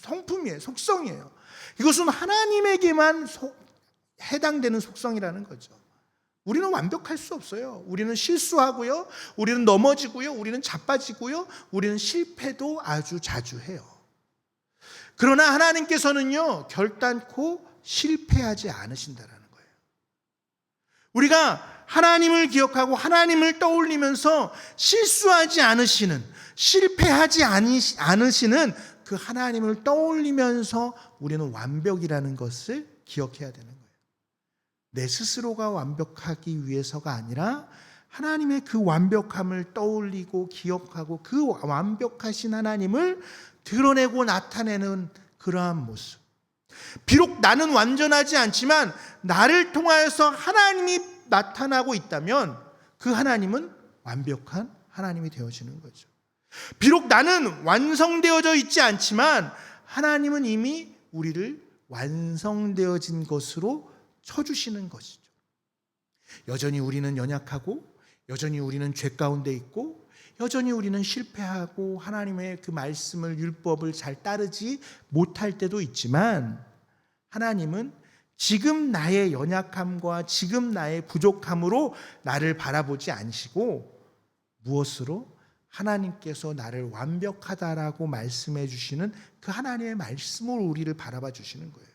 성품이에요. 속성이에요. 이것은 하나님에게만 해당되는 속성이라는 거죠. 우리는 완벽할 수 없어요. 우리는 실수하고요, 우리는 넘어지고요, 우리는 자빠지고요, 우리는 실패도 아주 자주 해요. 그러나 하나님께서는요, 결단코 실패하지 않으신다라는 거예요. 우리가 하나님을 기억하고 하나님을 떠올리면서 실수하지 않으시는, 실패하지 않으시는 그 하나님을 떠올리면서 우리는 완벽이라는 것을 기억해야 되는 거예요. 내 스스로가 완벽하기 위해서가 아니라 하나님의 그 완벽함을 떠올리고 기억하고 그 완벽하신 하나님을 드러내고 나타내는 그러한 모습. 비록 나는 완전하지 않지만 나를 통하여서 하나님이 나타나고 있다면 그 하나님은 완벽한 하나님이 되어지는 거죠. 비록 나는 완성되어져 있지 않지만 하나님은 이미 우리를 완성되어진 것으로 쳐주시는 것이죠. 여전히 우리는 연약하고 여전히 우리는 죄 가운데 있고 여전히 우리는 실패하고 하나님의 그 말씀을 율법을 잘 따르지 못할 때도 있지만 하나님은 지금 나의 연약함과 지금 나의 부족함으로 나를 바라보지 않으시고 무엇으로? 하나님께서 나를 완벽하다라고 말씀해 주시는 그 하나님의 말씀으로 우리를 바라봐 주시는 거예요.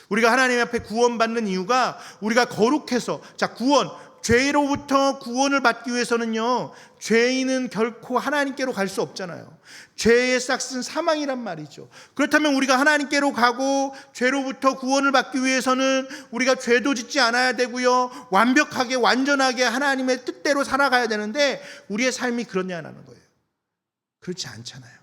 우리가 하나님 앞에 구원받는 이유가 우리가 거룩해서, 구원, 죄로부터 구원을 받기 위해서는요, 죄인은 결코 하나님께로 갈 수 없잖아요. 죄의 싹은 사망이란 말이죠. 그렇다면 우리가 하나님께로 가고 죄로부터 구원을 받기 위해서는 우리가 죄도 짓지 않아야 되고요, 완벽하게 완전하게 하나님의 뜻대로 살아가야 되는데 우리의 삶이 그러냐는 거예요. 그렇지 않잖아요.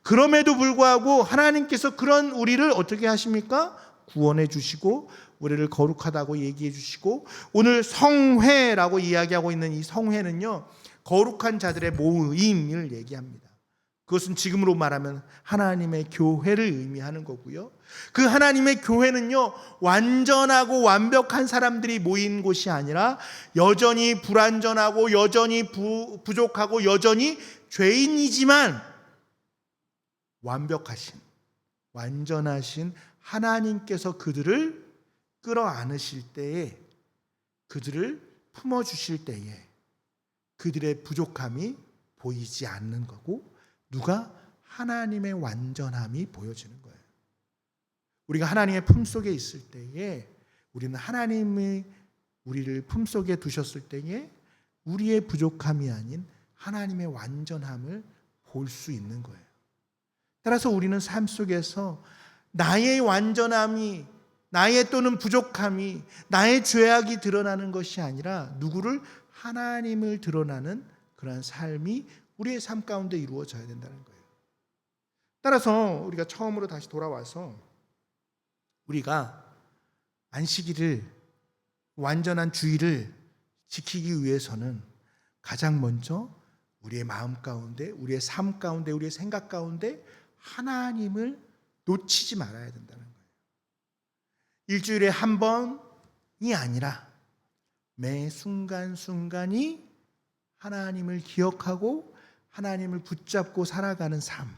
그럼에도 불구하고 하나님께서 그런 우리를 어떻게 하십니까? 구원해 주시고 우리를 거룩하다고 얘기해 주시고, 오늘 성회라고 이야기하고 있는 이 성회는요, 거룩한 자들의 모임을 얘기합니다. 그것은 지금으로 말하면 하나님의 교회를 의미하는 거고요. 그 하나님의 교회는요, 완전하고 완벽한 사람들이 모인 곳이 아니라 여전히 불완전하고 여전히 부족하고 여전히 죄인이지만 완벽하신, 완전하신 하나님께서 그들을 끌어안으실 때에, 그들을 품어주실 때에 그들의 부족함이 보이지 않는 거고, 누가? 하나님의 완전함이 보여지는 거예요. 우리가 하나님의 품속에 있을 때에, 우리는 하나님이 우리를 품속에 두셨을 때에 우리의 부족함이 아닌 하나님의 완전함을 볼 수 있는 거예요. 따라서 우리는 삶 속에서 나의 완전함이, 나의 또는 부족함이, 나의 죄악이 드러나는 것이 아니라 누구를? 하나님을 드러나는 그러한 삶이 우리의 삶 가운데 이루어져야 된다는 거예요. 따라서 우리가 처음으로 다시 돌아와서 우리가 안식일을, 완전한 주일을 지키기 위해서는 가장 먼저 우리의 마음 가운데, 우리의 삶 가운데, 우리의 생각 가운데 하나님을 놓치지 말아야 된다는 거예요. 일주일에 한 번이 아니라 매 순간순간이 하나님을 기억하고 하나님을 붙잡고 살아가는 삶.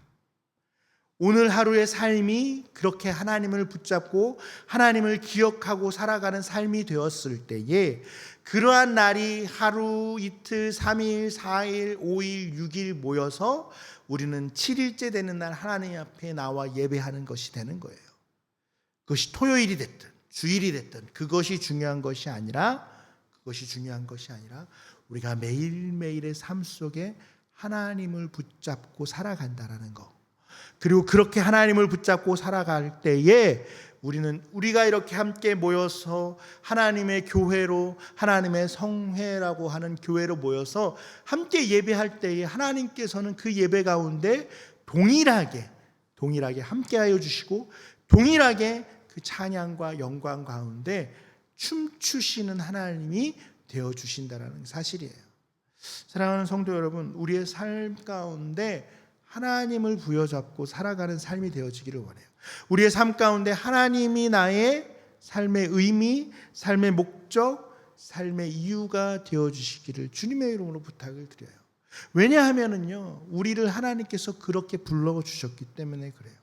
오늘 하루의 삶이 그렇게 하나님을 붙잡고 하나님을 기억하고 살아가는 삶이 되었을 때에, 그러한 날이 하루, 이틀, 3일, 4일, 5일, 6일 모여서 우리는 7일째 되는 날 하나님 앞에 나와 예배하는 것이 되는 거예요. 그것이 토요일이 됐든 주일이 됐든 그것이 중요한 것이 아니라 우리가 매일매일의 삶 속에 하나님을 붙잡고 살아간다라는 것. 그리고 그렇게 하나님을 붙잡고 살아갈 때에 우리가 이렇게 함께 모여서 하나님의 교회로, 하나님의 성회라고 하는 교회로 모여서 함께 예배할 때에 하나님께서는 그 예배 가운데 동일하게 함께하여 주시고, 동일하게 그 찬양과 영광 가운데 춤추시는 하나님이 되어주신다는 사실이에요. 사랑하는 성도 여러분, 우리의 삶 가운데 하나님을 부여잡고 살아가는 삶이 되어지기를 원해요. 우리의 삶 가운데 하나님이 나의 삶의 의미, 삶의 목적, 삶의 이유가 되어주시기를 주님의 이름으로 부탁을 드려요. 왜냐하면요, 우리를 하나님께서 그렇게 불러주셨기 때문에 그래요.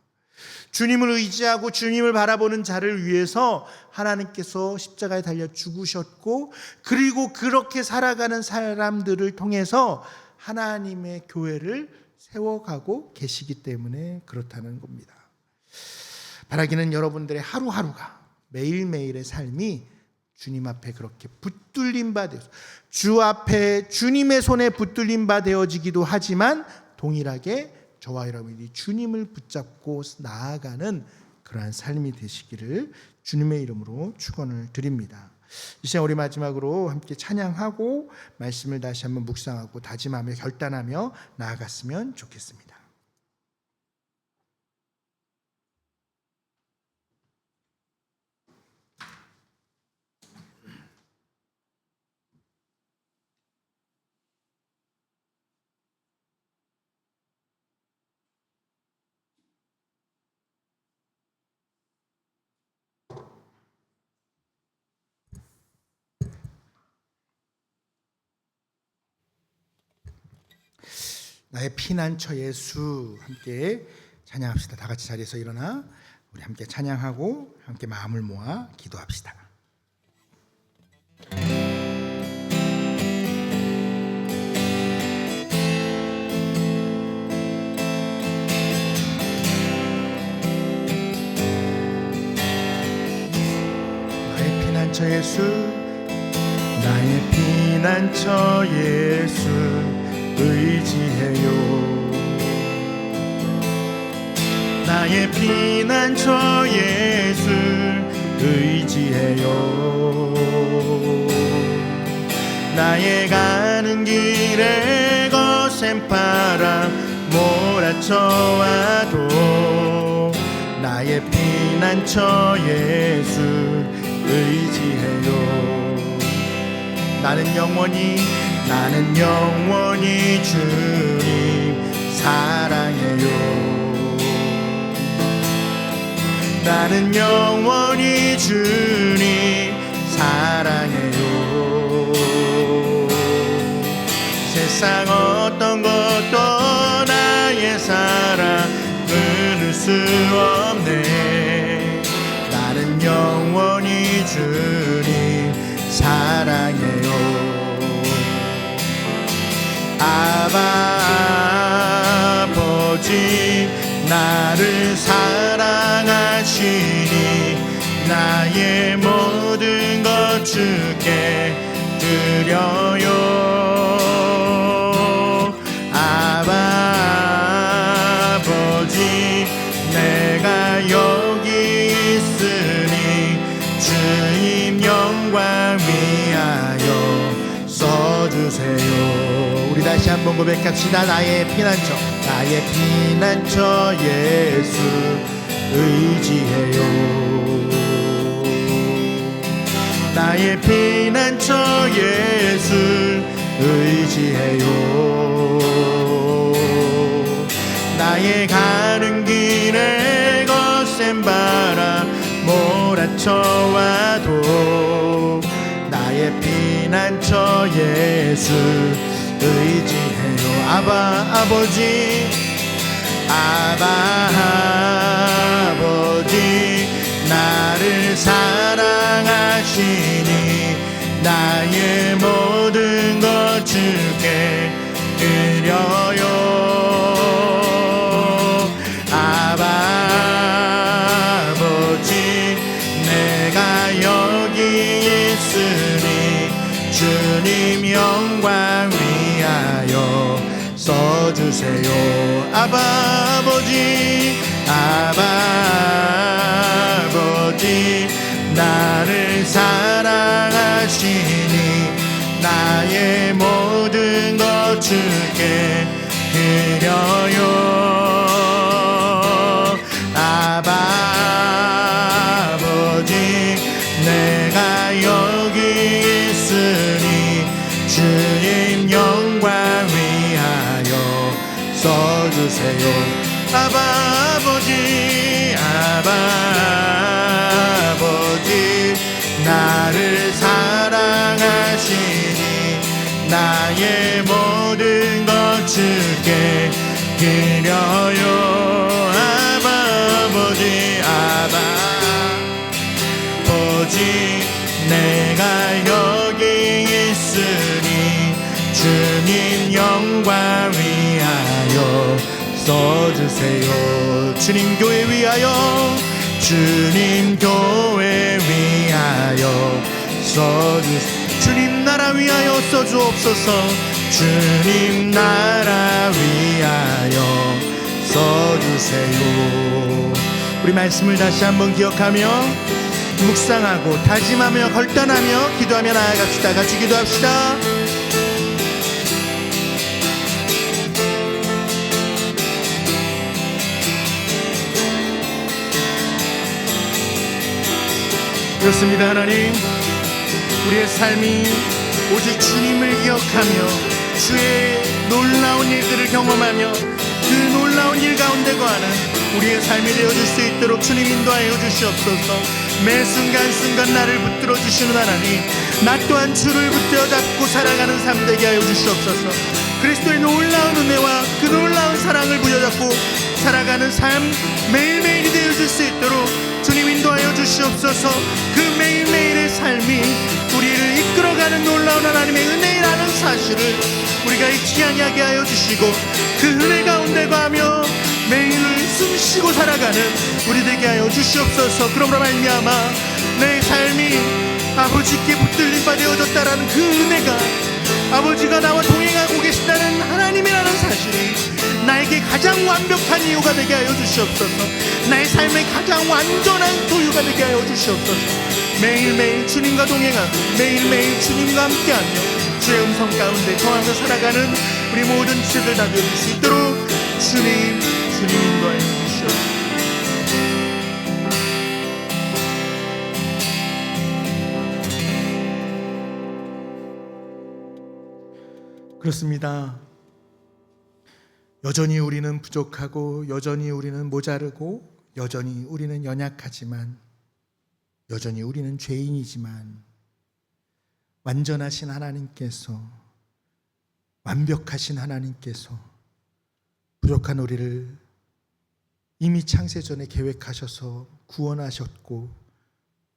주님을 의지하고 주님을 바라보는 자를 위해서 하나님께서 십자가에 달려 죽으셨고, 그리고 그렇게 살아가는 사람들을 통해서 하나님의 교회를 세워가고 계시기 때문에 그렇다는 겁니다. 바라기는 여러분들의 하루하루가, 매일매일의 삶이 주님 앞에 그렇게 붙들린 바 되어서, 주 앞에 주님의 손에 붙들린 바 되어지기도 하지만 동일하게 저와 여러분이 주님을 붙잡고 나아가는 그러한 삶이 되시기를 주님의 이름으로 축원을 드립니다. 이 시간 우리 마지막으로 함께 찬양하고 말씀을 다시 한번 묵상하고 다짐하며 결단하며 나아갔으면 좋겠습니다. 나의 피난처 예수 함께 찬양합시다. 다 같이 자리에서 일어나 우리 함께 찬양하고 함께 마음을 모아 기도합시다. 나의 피난처 예수, 나의 피난처 예수 의지해요. 나의 피난처 예수 의지해요. 나의 가는 길에 거센 바람 몰아쳐와도 나의 피난처 예수 의지해요. 나는 영원히 주님 사랑해요. 나는 영원히 주님 사랑해요. 세상 어떤 것도 나의 사랑 끊을 수 없네. 나는 영원히 주님 사랑해요. 아버지 나를 사랑하시니 나의 모든 것 주께 드려요. 아버지 내가 여기 있으니 주님 영광 위하여 써주세요. 우리 다시 한번 고백합시다. 나의 피난처 예수 의지해요. 나의 피난처 예수 의지해요. 나의 가는 길에 거센 바람 몰아쳐와도 나의 피난처 예수 의지해요. 아버지 나를 사랑하시니 나의 모든 것 주께 드려요. 아버지 내가 여기 있으니 주님 영광 위하여 써주세요. 아버지 나를 사랑하시니 나의 모든 것 주께 드려요. 아버지 내가 여기 있으니 주님 영광 위하여 써주세요. 아버지 나를 사랑하시니 나의 모든 것 주께 드려요. 아버지 내가 여기 있으니 주님 영광 위하여 써주세요. 주님 교회 위하여 써주세요. 주님 나라 위하여 써주옵소서. 주님 나라 위하여 써주세요. 우리 말씀을 다시 한번 기억하며 묵상하고 다짐하며 결단하며 기도하며 나아갑시다. 같이 기도합시다. 그렇습니다. 하나님, 우리의 삶이 오직 주님을 기억하며 주의 놀라운 일들을 경험하며 그 놀라운 일 가운데 거하는 우리의 삶이 되어줄 수 있도록 주님 인도하여 주시옵소서. 매 순간순간 나를 붙들어 주시는 하나님, 나 또한 주를 붙들어 잡고 살아가는 삶 되게 하여 주시옵소서. 그리스도의 놀라운 은혜와 그 놀라운 사랑을 부여잡고 살아가는 삶 매일매일이 되어줄 수 있도록 주님 인도하여 주시옵소서. 그 매일매일의 삶이 우리를 이끌어가는 놀라운 하나님의 은혜라는 사실을 우리가 잊지 아니하게 하여 주시고 그 은혜 가운데 가며 매일을 숨쉬고 살아가는 우리 되게 하여 주시옵소서. 그러므로 말미암아 내 삶이 아버지께 붙들린 바 되어졌다라는 그 은혜가, 아버지가 나와 동행하고 계신다는 하나님이라는 사실이 나에게 가장 완벽한 이유가 되게 하여 주시옵소서. 나의 삶의 가장 완전한 소유가 되게 하여 주시옵소서. 매일매일 주님과 동행하고 매일매일 주님과 함께하며 주의 음성 가운데 통하며 살아가는 우리 모든 지체들 다 되어줄 수 있도록 주님 인도하여 주시옵소서. 그렇습니다. 여전히 우리는 부족하고 여전히 우리는 모자르고 여전히 우리는 연약하지만 여전히 우리는 죄인이지만 완전하신 하나님께서, 완벽하신 하나님께서 부족한 우리를 이미 창세전에 계획하셔서 구원하셨고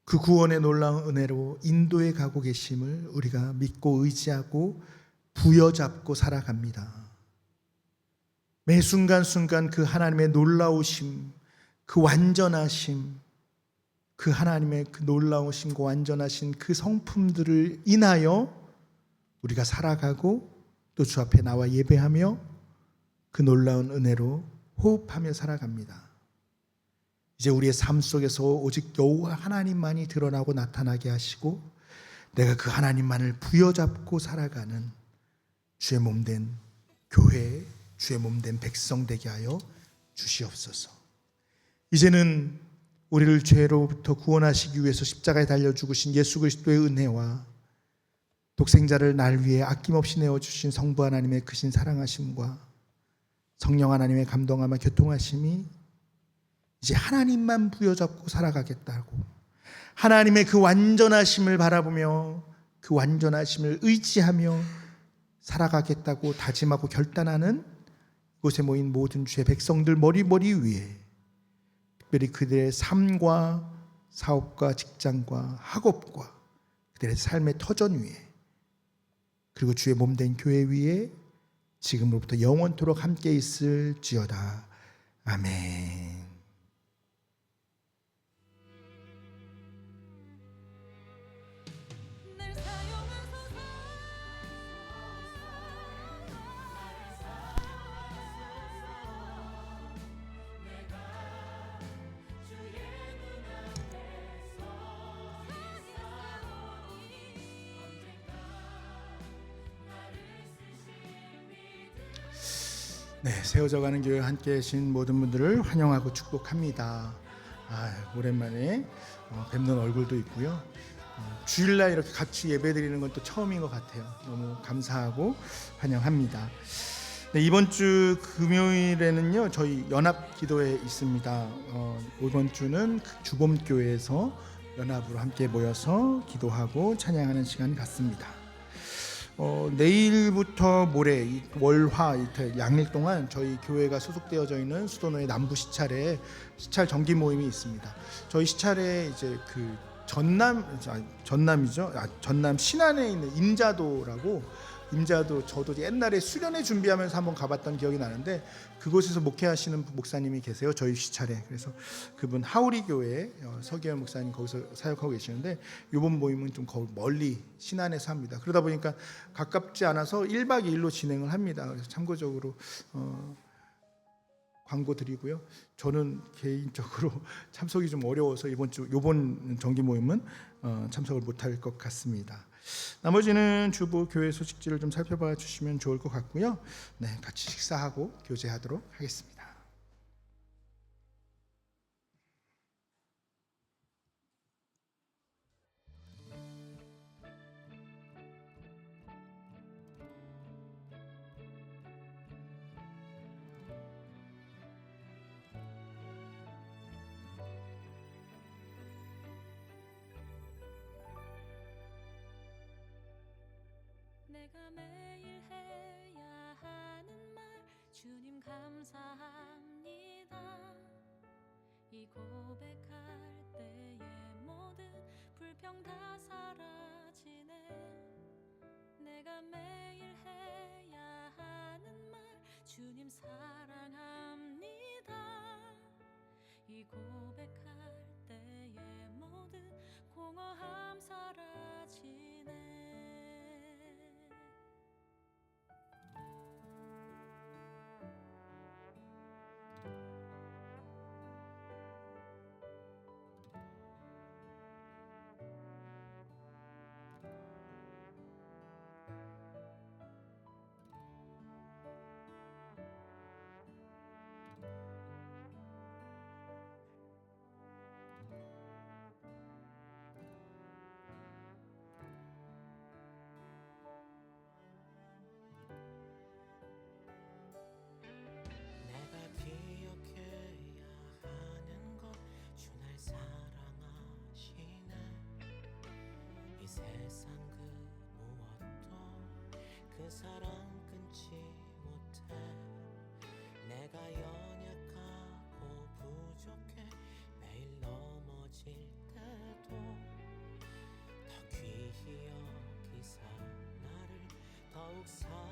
그 구원의 놀라운 은혜로 인도해 가고 계심을 우리가 믿고 의지하고 부여잡고 살아갑니다. 매 순간순간 그 하나님의 놀라우심, 그 완전하심, 그 하나님의 그 놀라우심과 완전하신 그 성품들을 인하여 우리가 살아가고 또 주 앞에 나와 예배하며 그 놀라운 은혜로 호흡하며 살아갑니다. 이제 우리의 삶 속에서 오직 여호와 하나님만이 드러나고 나타나게 하시고 내가 그 하나님만을 부여잡고 살아가는 주의 몸된 교회, 주의 몸된 백성 되게 하여 주시옵소서. 이제는 우리를 죄로부터 구원하시기 위해서 십자가에 달려 죽으신 예수 그리스도의 은혜와 독생자를 날 위해 아낌없이 내어주신 성부 하나님의 크신 사랑하심과 성령 하나님의 감동하며 교통하심이 이제 하나님만 부여잡고 살아가겠다고, 하나님의 그 완전하심을 바라보며 그 완전하심을 의지하며 살아가겠다고 다짐하고 결단하는 이곳에 모인 모든 주의 백성들 머리 위에, 특별히 그들의 삶과 사업과 직장과 학업과 그들의 삶의 터전 위에, 그리고 주의 몸된 교회 위에 지금으로부터 영원토록 함께 있을지어다. 아멘. 네, 세워져가는 교회 함께 계신 모든 분들을 환영하고 축복합니다. 오랜만에 뵙는 얼굴도 있고요. 주일날 이렇게 같이 예배드리는 건 또 처음인 것 같아요. 너무 감사하고 환영합니다. 네, 이번 주 금요일에는요 저희 연합 기도회 있습니다. 이번 주는 주봄교회에서 연합으로 함께 모여서 기도하고 찬양하는 시간 갖습니다. 내일부터 모레 월화 이틀 양일 동안 저희 교회가 소속되어져 있는 수도노의 남부 시찰에 시찰 정기 모임이 있습니다. 저희 시찰에 이제 그 전남 신안에 있는 임자도 저도 옛날에 수련회 준비하면서 한번 가봤던 기억이 나는데 그곳에서 목회하시는 목사님이 계세요. 저희 시찰에. 그래서 그분 하우리 교회 서기현 목사님 거기서 사역하고 계시는데 이번 모임은 좀 멀리 신안에서 합니다. 그러다 보니까 가깝지 않아서 1박 2일로 진행을 합니다. 그래서 참고적으로 광고 드리고요. 저는 개인적으로 참석이 좀 어려워서 이번 정기 모임은 참석을 못할 것 같습니다. 나머지는 주보 교회 소식지를 좀 살펴봐 주시면 좋을 것 같고요. 네, 같이 식사하고 교제하도록 하겠습니다. 내가 매일 해야 하는 말 주님 감사합니다. 이 고백할 때의 모든 불평 다 사라지네. 내가 매일 해야 하는 말 주님 사랑합니다. 이 고백할 때의 모든 공허함 사라지네. 내가 기억해야 하는 건 주 날 사랑하시네. 이 세상 그 무엇도 그 사랑 끊지 못해. 내가 연약하고 부족해 매일 넘어질 때도 더 귀히 여기사 나를 더욱 사랑하시네.